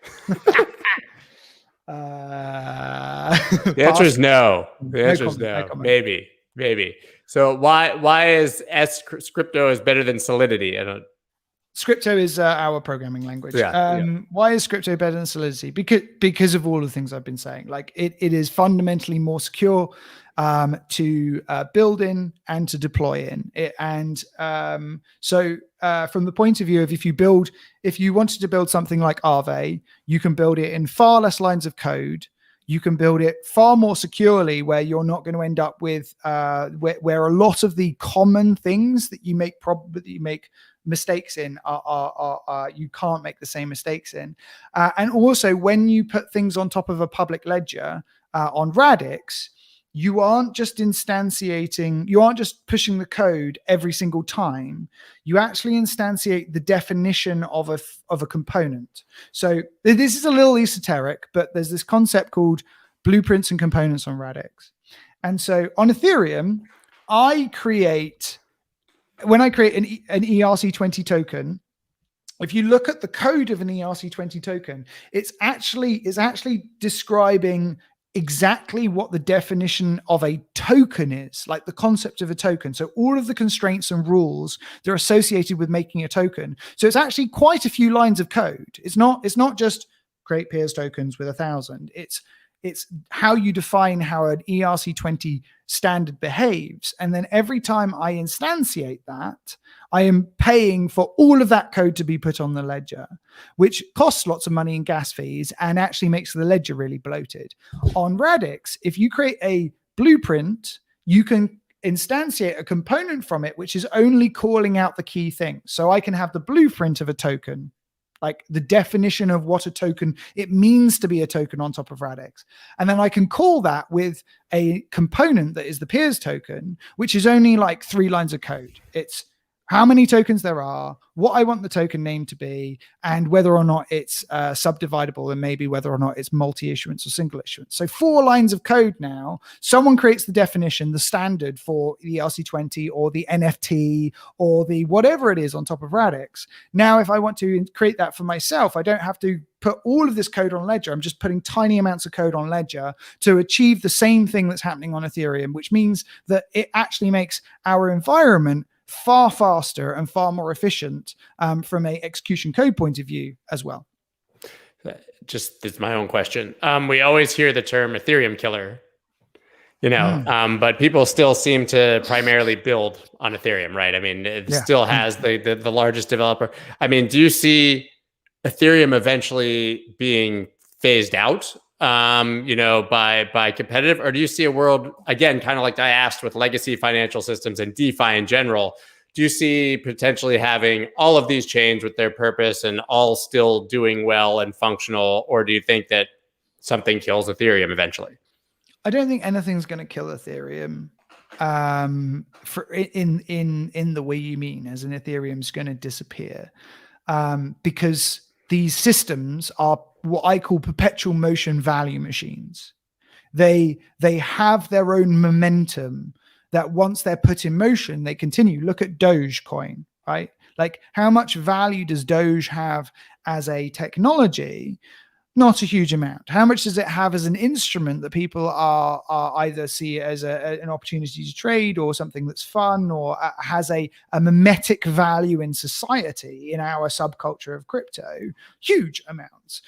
The answer is no. The answer is no. Maybe. So why is Scripto is better than Solidity? Scripto is our programming language. Why is Scripto better than Solidity? Because of all the things I've been saying. Like it is fundamentally more secure. to build in and to deploy in. So from the point of view of if you wanted to build something like Aave, you can build it in far less lines of code. You can build it far more securely, where you're not going to end up with where a lot of the common things that you make mistakes in are you can't make the same mistakes in. And also, when you put things on top of a public ledger on Radix, you aren't just pushing the code every single time. You actually instantiate the definition of a component. So this is a little esoteric, but there's this concept called blueprints and components on Radix. And so on Ethereum, when I create an ERC20 token, if you look at the code of an ERC20 token, it's actually describing exactly what the definition of a token is, like the concept of a token. So all of the constraints and rules that are associated with making a token. So it's actually quite a few lines of code. It's not just create Piers tokens with 1,000. It's how you define how an ERC20 standard behaves. And then every time I instantiate that, I am paying for all of that code to be put on the ledger, which costs lots of money in gas fees and actually makes the ledger really bloated. On Radix, if you create a blueprint, you can instantiate a component from it, which is only calling out the key things. So I can have the blueprint of a token, like the definition of what a token, it means to be a token on top of Radix. And then I can call that with a component that is the Piers token, which is only like 3 lines of code. It's how many tokens there are, what I want the token name to be, and whether or not it's subdividable, and maybe whether or not it's multi-issuance or single issuance. So 4 lines of code now. Someone creates the definition, the standard for the ERC20 or the NFT or the whatever it is on top of Radix. Now, if I want to create that for myself, I don't have to put all of this code on Ledger. I'm just putting tiny amounts of code on Ledger to achieve the same thing that's happening on Ethereum, which means that it actually makes our environment far faster and far more efficient from a execution code point of view as well. Just it's my own question. We always hear the term Ethereum killer, but people still seem to primarily build on Ethereum, right? I mean, it still has the largest developer. I mean, do you see Ethereum eventually being phased out, by competitive, or do you see a world, again, kind of like I asked with legacy financial systems and DeFi in general, do you see potentially having all of these chains with their purpose and all still doing well and functional, or do you think that something kills Ethereum eventually? I don't think anything's going to kill Ethereum in the way you mean, as in Ethereum's going to disappear, because these systems are what I call perpetual motion value machines. They have their own momentum that once they're put in motion, they continue. Look at Dogecoin, right? Like, how much value does Doge have as a technology? Not a huge amount. How much does it have as an instrument that people are either see as an opportunity to trade, or something that's fun, or has a mimetic value in society, in our subculture of crypto? Huge amounts.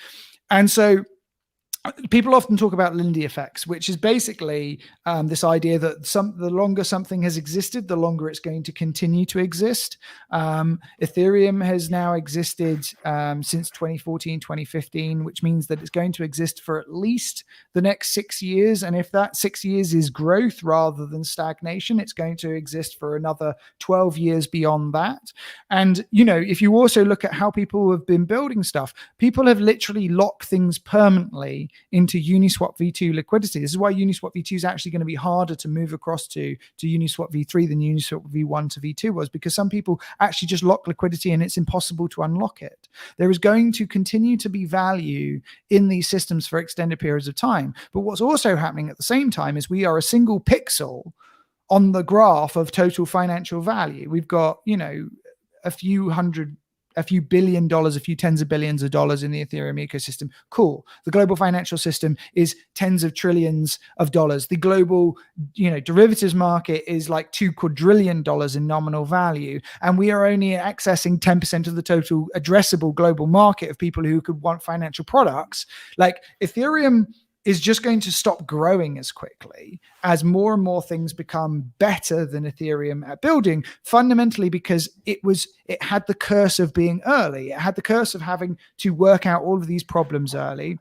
And so people often talk about Lindy effects, which is basically this idea that the longer something has existed, the longer it's going to continue to exist. Ethereum has now existed since 2014, 2015, which means that it's going to exist for at least the next 6 years. And if that 6 years is growth rather than stagnation, it's going to exist for another 12 years beyond that. And, if you also look at how people have been building stuff, people have literally locked things permanently into Uniswap v2 liquidity. This is why Uniswap v2 is actually going to be harder to move across to Uniswap v3 than Uniswap v1 to v2 was, because some people actually just lock liquidity and it's impossible to unlock it. There is going to continue to be value in these systems for extended periods of time. But what's also happening at the same time is we are a single pixel on the graph of total financial value. We've got, a few billion dollars, a few tens of billions of dollars in the Ethereum ecosystem. Cool. The global financial system is tens of trillions of dollars. The global, derivatives market is like $2 quadrillion in nominal value. And we are only accessing 10% of the total addressable global market of people who could want financial products. Like, Ethereum is just going to stop growing as quickly as more and more things become better than Ethereum at building, fundamentally because it had the curse of being early. It had the curse of having to work out all of these problems early.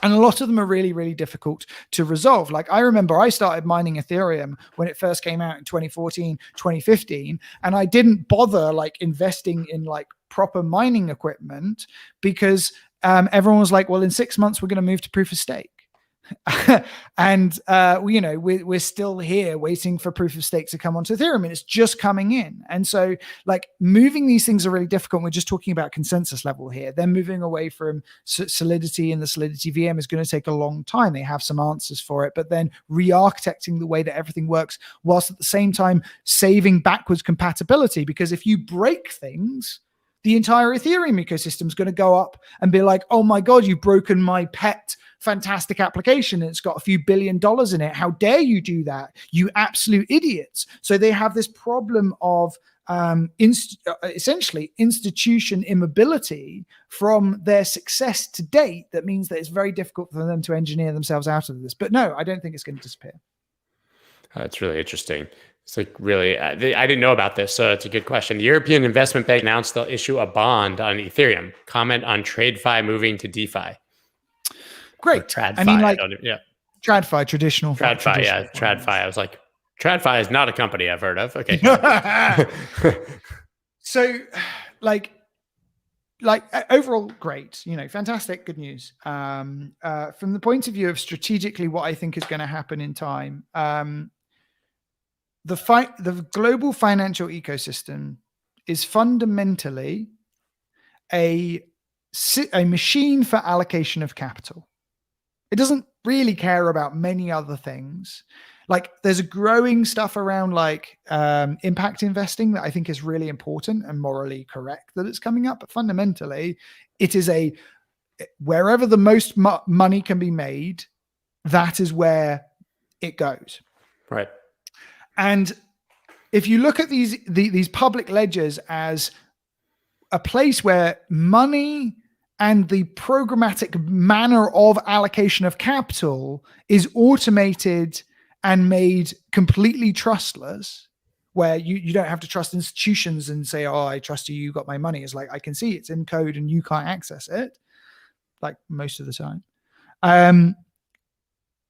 And a lot of them are really, really difficult to resolve. Like I remember I started mining Ethereum when it first came out in 2014, 2015, and I didn't bother like investing in like proper mining equipment because everyone was like, well, in 6 months, we're going to move to proof of stake. And we're still here waiting for proof of stake to come onto Ethereum, and it's just coming in. And so like moving these things are really difficult. We're just talking about consensus level here. They're moving away from solidity, and the solidity VM is going to take a long time. They have some answers for it, but then re-architecting the way that everything works whilst at the same time saving backwards compatibility, because if you break things, the entire Ethereum ecosystem is going to go up and be like, oh my God, you've broken my pet fantastic application and it's got a few $1 billion in it. How dare you do that? You absolute idiots. So they have this problem of essentially institution immobility from their success to date. That means that it's very difficult for them to engineer themselves out of this. But no, I don't think it's going to disappear. That's really interesting. It's like really, I didn't know about this, so it's a good question. The European Investment Bank announced they'll issue a bond on Ethereum. Comment on TradeFi moving to DeFi. Great. TradFi. I mean, like, yeah. TradFi, traditional. TradFi, yeah. TradFi. I was like, TradFi is not a company I've heard of. Okay. So, like overall, great. Fantastic, good news. From the point of view of strategically, what I think is going to happen in time. The global financial ecosystem is fundamentally a machine for allocation of capital. It doesn't really care about many other things. Like there's a growing stuff around like impact investing that I think is really important and morally correct that it's coming up. But fundamentally, it is wherever the most money can be made, that is where it goes. Right. And if you look at these public ledgers as a place where money and the programmatic manner of allocation of capital is automated and made completely trustless, where you don't have to trust institutions and say, oh, I trust you, you got my money. It's like, I can see it's in code and you can't access it, like most of the time,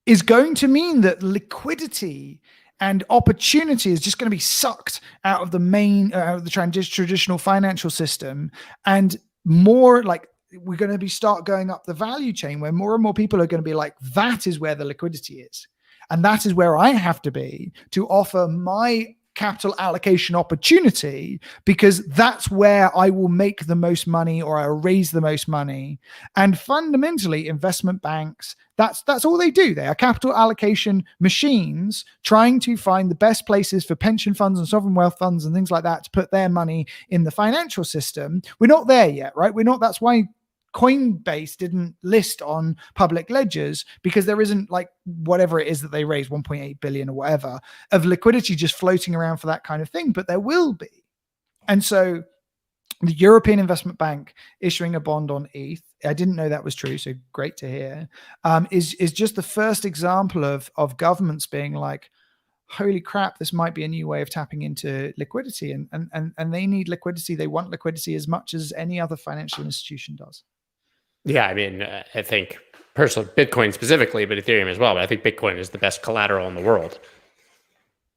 is going to mean that liquidity and opportunity is just going to be sucked out of the traditional financial system, and more like we're going to start going up the value chain where more and more people are going to be like, that is where the liquidity is. And that is where I have to be to offer my capital allocation opportunity, because that's where I will make the most money or I'll raise the most money. And fundamentally, investment banks, that's all they do. They are capital allocation machines trying to find the best places for pension funds and sovereign wealth funds and things like that to put their money in the financial system. We're not there yet, right? That's why Coinbase didn't list on public ledgers, because there isn't like whatever it is that they raised, 1.8 billion or whatever of liquidity just floating around for that kind of thing, but there will be. And so the European Investment Bank issuing a bond on ETH, I didn't know that was true, so great to hear, is just the first example of governments being like, holy crap, this might be a new way of tapping into liquidity, and they need liquidity. They want liquidity as much as any other financial institution does. Yeah, I mean, I think personally, Bitcoin specifically, but Ethereum as well. But I think Bitcoin is the best collateral in the world.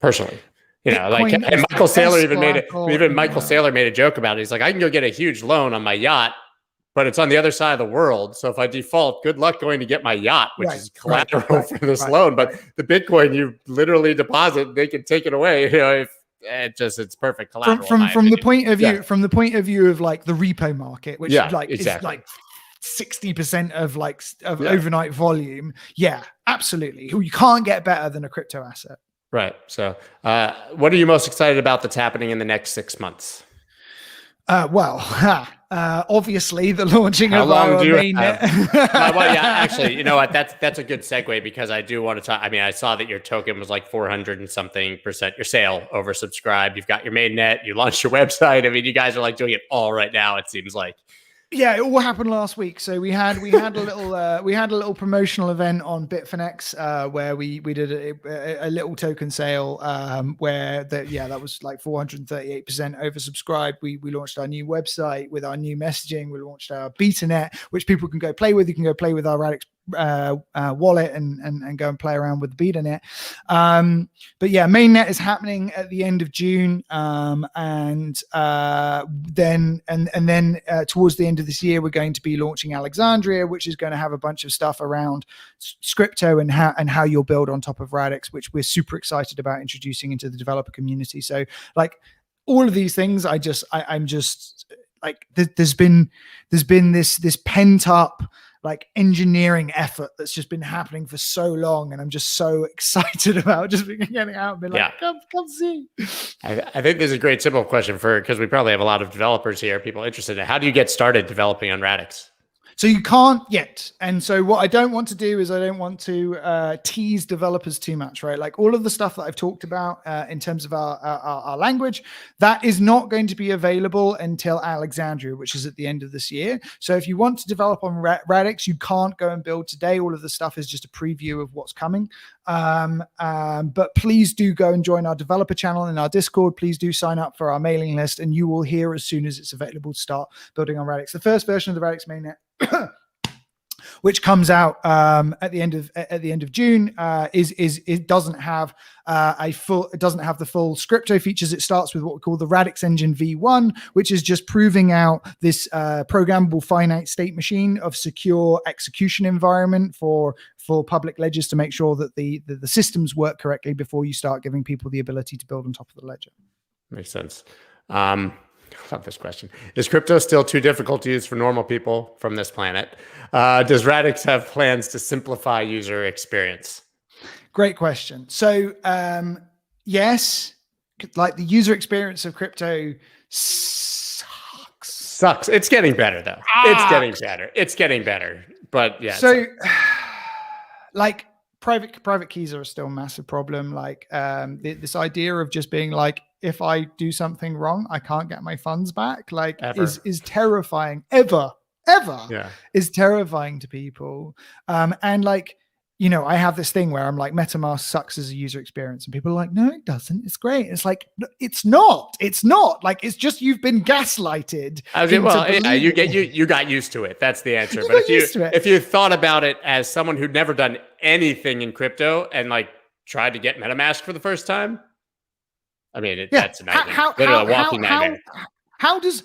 Personally, Michael Saylor Michael Saylor made a joke about it. He's like, I can go get a huge loan on my yacht, but it's on the other side of the worworld. So if I default, good luck going to get my yacht, which is collateral for this loan. But the Bitcoin, you literally deposit, they can take it away. If it's perfect collateral. From the point of view of like the repo market, which is like 60% of overnight volume. Yeah, absolutely. You can't get better than a crypto asset. Right. So what are you most excited about that's happening in the next 6 months? Obviously the launching of our mainnet. Actually, you know what? That's a good segue, because I do want to talk. I mean, I saw that your token was like 400 and something %, your sale oversubscribed. You've got your mainnet, you launched your website. I mean, you guys are like doing it all right now, it seems like. Yeah, it all happened last week. So we had a little promotional event on Bitfinex where we did a little token sale where that was like 438% oversubscribed. We launched our new website with our new messaging. We launched our beta net, which people can go play with. You can go play with our Radix wallet and go and play around with the beta net. But yeah, mainnet is happening at the end of June, and then towards the end of this year, we're going to be launching Alexandria, which is going to have a bunch of stuff around crypto and how you'll build on top of Radix, which we're super excited about introducing into the developer community. So like all of these things, I'm just like there's been this pent up like engineering effort that's just been happening for so long, and I'm just so excited about just getting out and be like, come see. I think there's a great simple question because we probably have a lot of developers here, people interested in how do you get started developing on Radix? So you can't yet. And so what I don't want to do is I don't want to tease developers too much, right? Like all of the stuff that I've talked about in terms of our language, that is not going to be available until Alexandria, which is at the end of this year. So if you want to develop on Radix, you can't go and build today. All of the stuff is just a preview of what's coming. But please do go and join our developer channel in our Discord. Please do sign up for our mailing list, and you will hear as soon as it's available to start building on Radix. The first version of the Radix mainnet, which comes out at the end of June, it doesn't have the full scripto features. It starts with what we call the Radix Engine V1, which is just proving out this programmable finite state machine of secure execution environment for public ledgers to make sure that the systems work correctly before you start giving people the ability to build on top of the ledger. Makes sense. I love this question. Is crypto still too difficult to use for normal people from this planet? Does Radix have plans to simplify user experience? Great question. So yes, like the user experience of crypto sucks. It's getting better though. It's getting better. But yeah. So like private keys are still a massive problem. Like this idea of just being like, if I do something wrong, I can't get my funds back, like is terrifying. Ever is terrifying to people. And like, you know, I have this thing where I'm like, MetaMask sucks as a user experience, and people are like, no, it doesn't. It's great. It's like, it's not like, it's just, you've been gaslighted. You got used to it. That's the answer. But if you thought about it as someone who'd never done anything in crypto and like tried to get MetaMask for the first time, I mean, that's a nightmare. Literally a walking nightmare. How does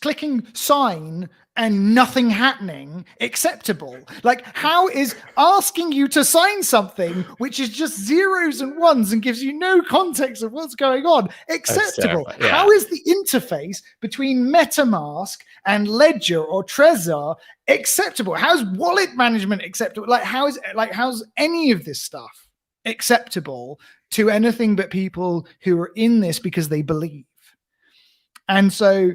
clicking sign and nothing happening acceptable? Like, how is asking you to sign something which is just zeros and ones and gives you no context of what's going on acceptable? Yeah. How is the interface between MetaMask and Ledger or Trezor acceptable? How's wallet management acceptable? Like, how's any of this stuff acceptable to anything but people who are in this because they believe? And so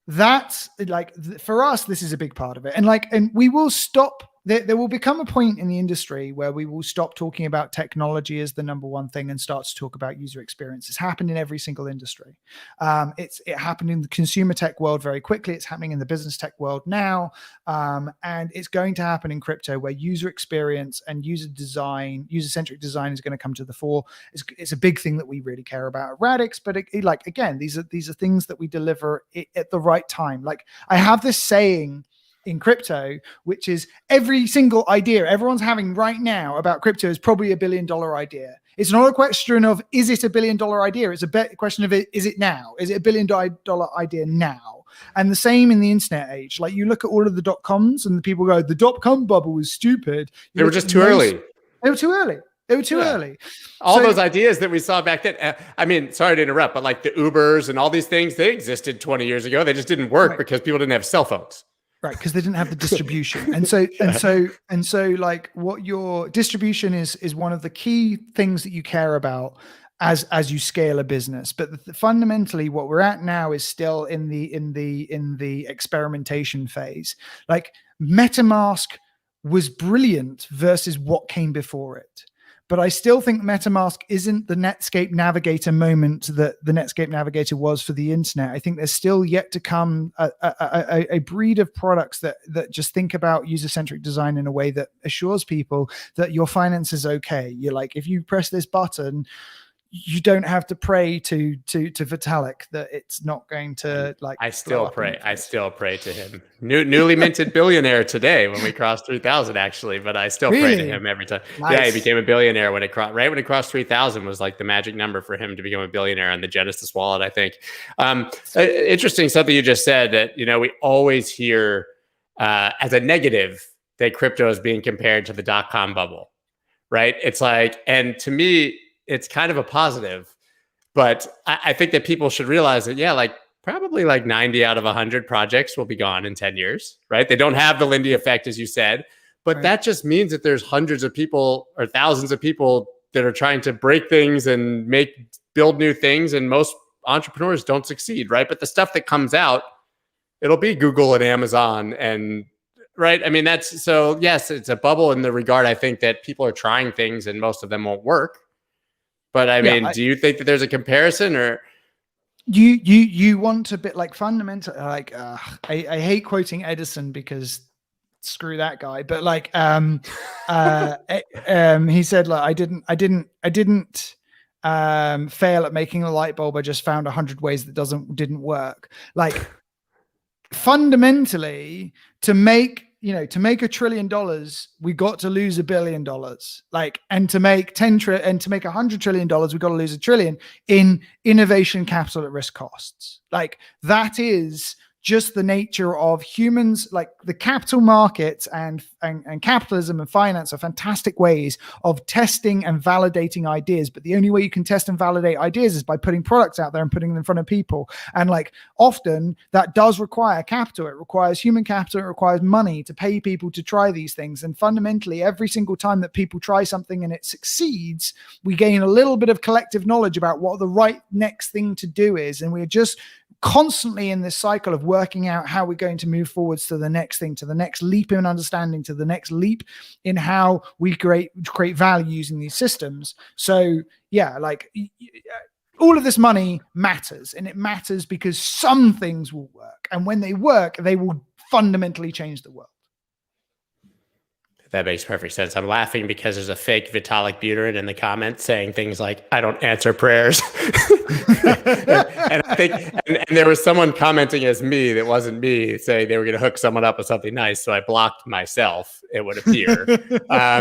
that's like, for us, this is a big part of it. And we will stop. There will become a point in the industry where we will stop talking about technology as the number one thing and start to talk about user experience. It's happened in every single industry. It happened in the consumer tech world very quickly. It's happening in the business tech world now. And it's going to happen in crypto, where user experience and user-centric design is going to come to the fore. It's a big thing that we really care about at Radix. But again, these are things that we deliver at the right time. Like, I have this saying in crypto, which is every single idea everyone's having right now about crypto is probably $1 billion idea. It's not a question of, is it $1 billion idea? It's a question of, is it now? Is it $1 billion idea now? And the same in the internet age. Like, you look at all of the .coms and the people go, the .com bubble was stupid. They were just too early. They were too early. Early. All those ideas that we saw back then. I mean, sorry to interrupt, but like the Ubers and all these things, they existed 20 years ago. They just didn't work because people didn't have cell phones. Right, because they didn't have the distribution. And so like, what your distribution is one of the key things that you care about as you scale a business. But fundamentally, what we're at now is still in the experimentation phase. Like, MetaMask was brilliant versus what came before it. But I still think MetaMask isn't the Netscape Navigator moment that the Netscape Navigator was for the internet. I think there's still yet to come a breed of products that just think about user-centric design in a way that assures people that your finance is okay. You're like, if you press this button, you don't have to pray to Vitalik that it's not going to like. I still pray to him. Newly minted billionaire today when we crossed 3,000, actually. But I still pray to him every time. Nice. Yeah, he became a billionaire when it crossed 3,000 was like the magic number for him to become a billionaire on the Genesis wallet, I think. Interesting something you just said that we always hear as a negative that crypto is being compared to the .com bubble, right? It's like, and to me, it's kind of a positive, but I think that people should realize that, probably 90 out of 100 projects will be gone in 10 years, right? They don't have the Lindy effect, as you said, but that just means that there's hundreds of people or thousands of people that are trying to break things and build new things. And most entrepreneurs don't succeed, right? But the stuff that comes out, it'll be Google and Amazon and right. I mean, yes, it's a bubble in the regard. I think that people are trying things and most of them won't work. But I mean, do you think that there's a comparison, or you want a bit like fundamental? Like I hate quoting Edison because screw that guy. But he said I didn't fail at making a light bulb. I just found 100 ways that didn't work. Like fundamentally, to make $1 trillion, we got to lose $1 billion. And to make $100 trillion, we got to lose $1 trillion in innovation capital at risk costs. That is just the nature of humans. Like the capital markets and capitalism and finance are fantastic ways of testing and validating ideas. But the only way you can test and validate ideas is by putting products out there and putting them in front of people. And often that does require capital. It requires human capital. It requires money to pay people to try these things. And fundamentally, every single time that people try something and it succeeds, we gain a little bit of collective knowledge about what the right next thing to do is. And we're just constantly in this cycle of working out how we're going to move forwards to the next thing, to the next leap in understanding, to the next leap in how we create value using these systems. So all of this money matters, and it matters because some things will work, and when they work, they will fundamentally change the world. That makes perfect sense. I'm laughing because there's a fake Vitalik Buterin in the comments saying things like, "I don't answer prayers." and I think, and there was someone commenting as me that wasn't me, saying they were going to hook someone up with something nice. So I blocked myself, it would appear.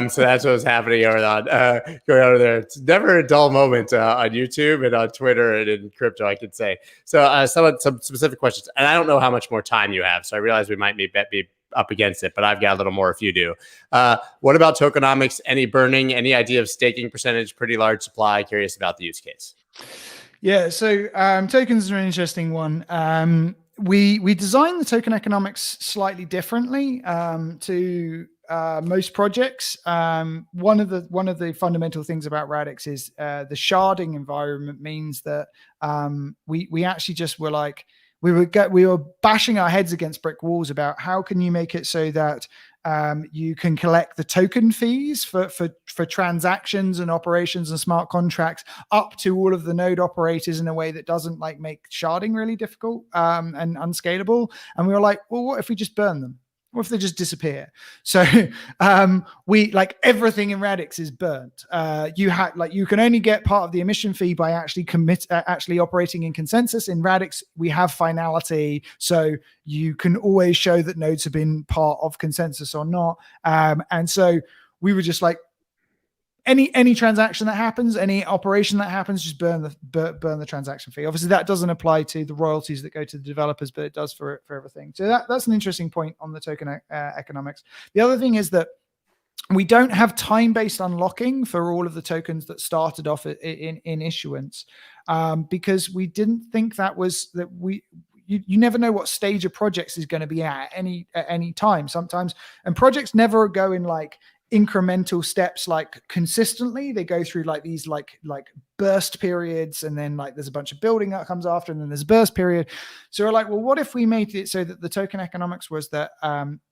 So that's what was happening going on there. It's never a dull moment on YouTube and on Twitter and in crypto, I could say. So some specific questions, and I don't know how much more time you have. So I realize we might be up against it, but I've got a little more if you do. What about tokenomics? Any burning, any idea of staking percentage, pretty large supply? Curious about the use case. Yeah, so tokens are an interesting one. We designed the token economics slightly differently to most projects. One of the fundamental things about Radix is the sharding environment means that we actually just were like, we were bashing our heads against brick walls about how can you make it so that you can collect the token fees for transactions and operations and smart contracts up to all of the node operators in a way that doesn't make sharding really difficult and unscalable. And we were like, well, what if we just burn them? What if they just disappear? So we everything in Radix is burnt. You can only get part of the emission fee by actually operating in consensus. In Radix, we have finality, so you can always show that nodes have been part of consensus or not. And so we were just like, any transaction that happens, any operation that happens, just burn the transaction fee. Obviously, that doesn't apply to the royalties that go to the developers, but it does for everything. So that's an interesting point on the token economics. The other thing is that we don't have time-based unlocking for all of the tokens that started off in issuance because we didn't think you never know what stage a project is going to be at any time sometimes, and projects never go in incremental steps consistently. They go through these burst periods, and then like there's a bunch of building that comes after, and then there's a burst period. So we're like, well, what if we made it so that the token economics was that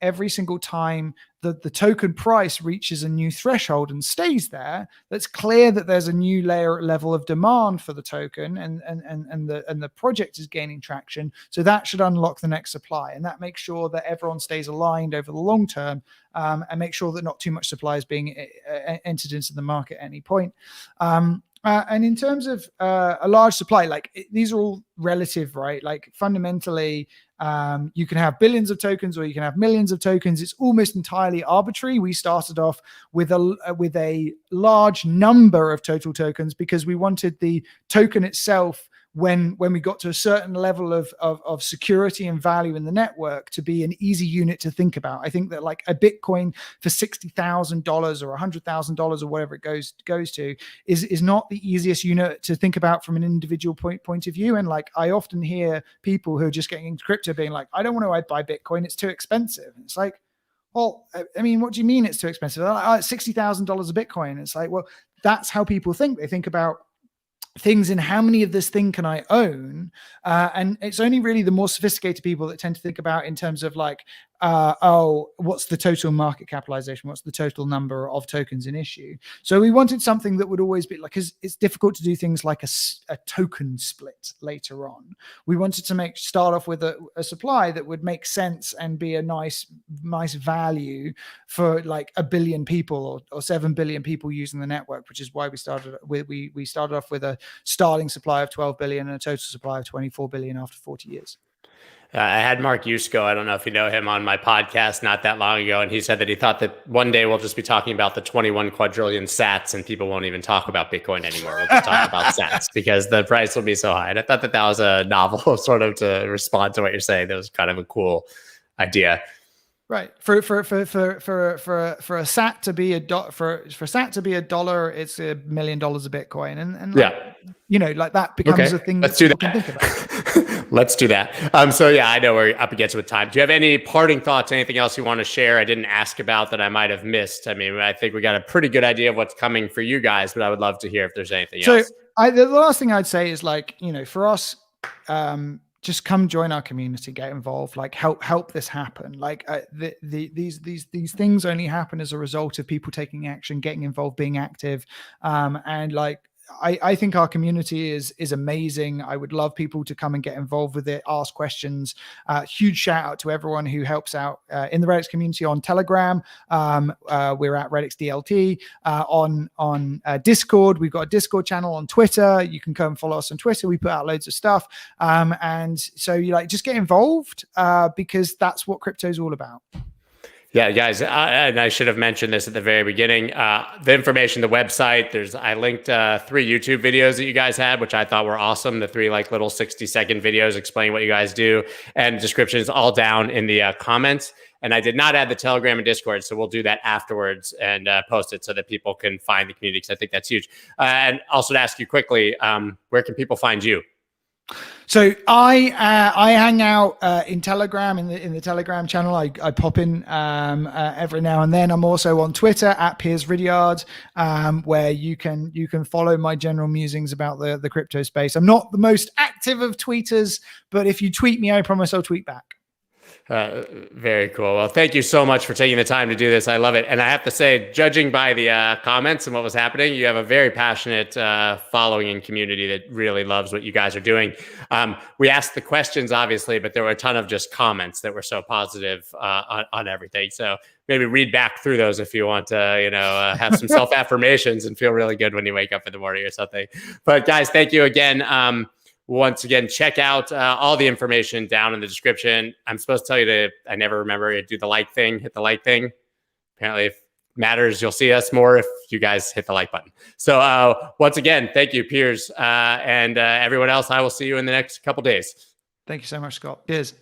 every single time the token price reaches a new threshold and stays there, that's clear that there's a new level of demand for the token, and the project is gaining traction. So that should unlock the next supply, and that makes sure that everyone stays aligned over the long term, and make sure that not too much supply is being entered into the market at any point. And in terms of a large supply, these are all relative, right? Like fundamentally, you can have billions of tokens or you can have millions of tokens. It's almost entirely arbitrary. We started off with a large number of total tokens because we wanted the token itself, when we got to a certain level of security and value in the network, to be an easy unit to think about. I think that like a Bitcoin for $60,000 or $100,000 or whatever it goes to is not the easiest unit to think about from an individual point of view. And like I often hear people who are just getting into crypto being like, I don't want to buy Bitcoin, it's too expensive. And it's like, well, I mean, what do you mean it's too expensive? $60,000 a Bitcoin. It's like, well, that's how people think. They think about things in how many of this thing can I own, and it's only really the more sophisticated people that tend to think about in terms of like, what's the total market capitalization, what's the total number of tokens in issue. So we wanted something that would always be like, because it's difficult to do things like a token split later on. We wanted to start off with a supply that would make sense and be a nice value for like 1 billion people or 7 billion people using the network, which is why we started off with a starting supply of 12 billion and a total supply of 24 billion after 40 years. I had Mark Yusko, I don't know if you know him, on my podcast not that long ago, and he said that he thought that one day we'll just be talking about the 21 quadrillion sats and people won't even talk about Bitcoin anymore. We'll just talk about sats because the price will be so high. And I thought that was a novel sort of to respond to what you're saying. That was kind of a cool idea. Right. For a sat to be a dollar, it's $1 million a Bitcoin, and yeah, you know, like that becomes a thing. Let's do that. Can think about. Let's do that. So yeah, I know we're up against with time. Do you have any parting thoughts? Anything else you want to share? I didn't ask about that I might have missed. I mean, I think we got a pretty good idea of what's coming for you guys, but I would love to hear if there's anything else. The last thing I'd say is like, you know, for us, just come join our community, get involved, like help this happen. Like these things only happen as a result of people taking action, getting involved, being active, and like I think our community is amazing. I would love people to come and get involved with it, ask questions. Huge shout out to everyone who helps out in the Radix community on Telegram. We're at Radix DLT. On Discord, we've got a Discord channel. On Twitter, you can come follow us on Twitter. We put out loads of stuff. And so you like just get involved because that's what crypto is all about. Yeah, guys, and I should have mentioned this at the very beginning. The information, the website, I linked 3 YouTube videos that you guys had, which I thought were awesome. The 3 like little 60-second videos explaining what you guys do, and descriptions all down in the comments. And I did not add the Telegram and Discord, so we'll do that afterwards and post it so that people can find the community, because I think that's huge. And also to ask you quickly, where can people find you? So I hang out in Telegram, in the Telegram channel. I pop in every now and then. I'm also on Twitter at Piers Ridyard, where you can follow my general musings about the crypto space. I'm not the most active of tweeters, but if you tweet me, I promise I'll tweet back. Very cool. Well, thank you so much for taking the time to do this. I love it. And I have to say, judging by the comments and what was happening, you have a very passionate following and community that really loves what you guys are doing. We asked the questions, obviously, but there were a ton of just comments that were so positive on everything. So maybe read back through those if you want to, have some self-affirmations and feel really good when you wake up in the morning or something. But guys, thank you again. Once again, check out all the information down in the description. I'm supposed to tell you I never remember to do the like thing, hit the like thing. Apparently, if it matters, you'll see us more if you guys hit the like button. So once again, thank you, Piers, and everyone else. I will see you in the next couple days. Thank you so much, Scott. Cheers.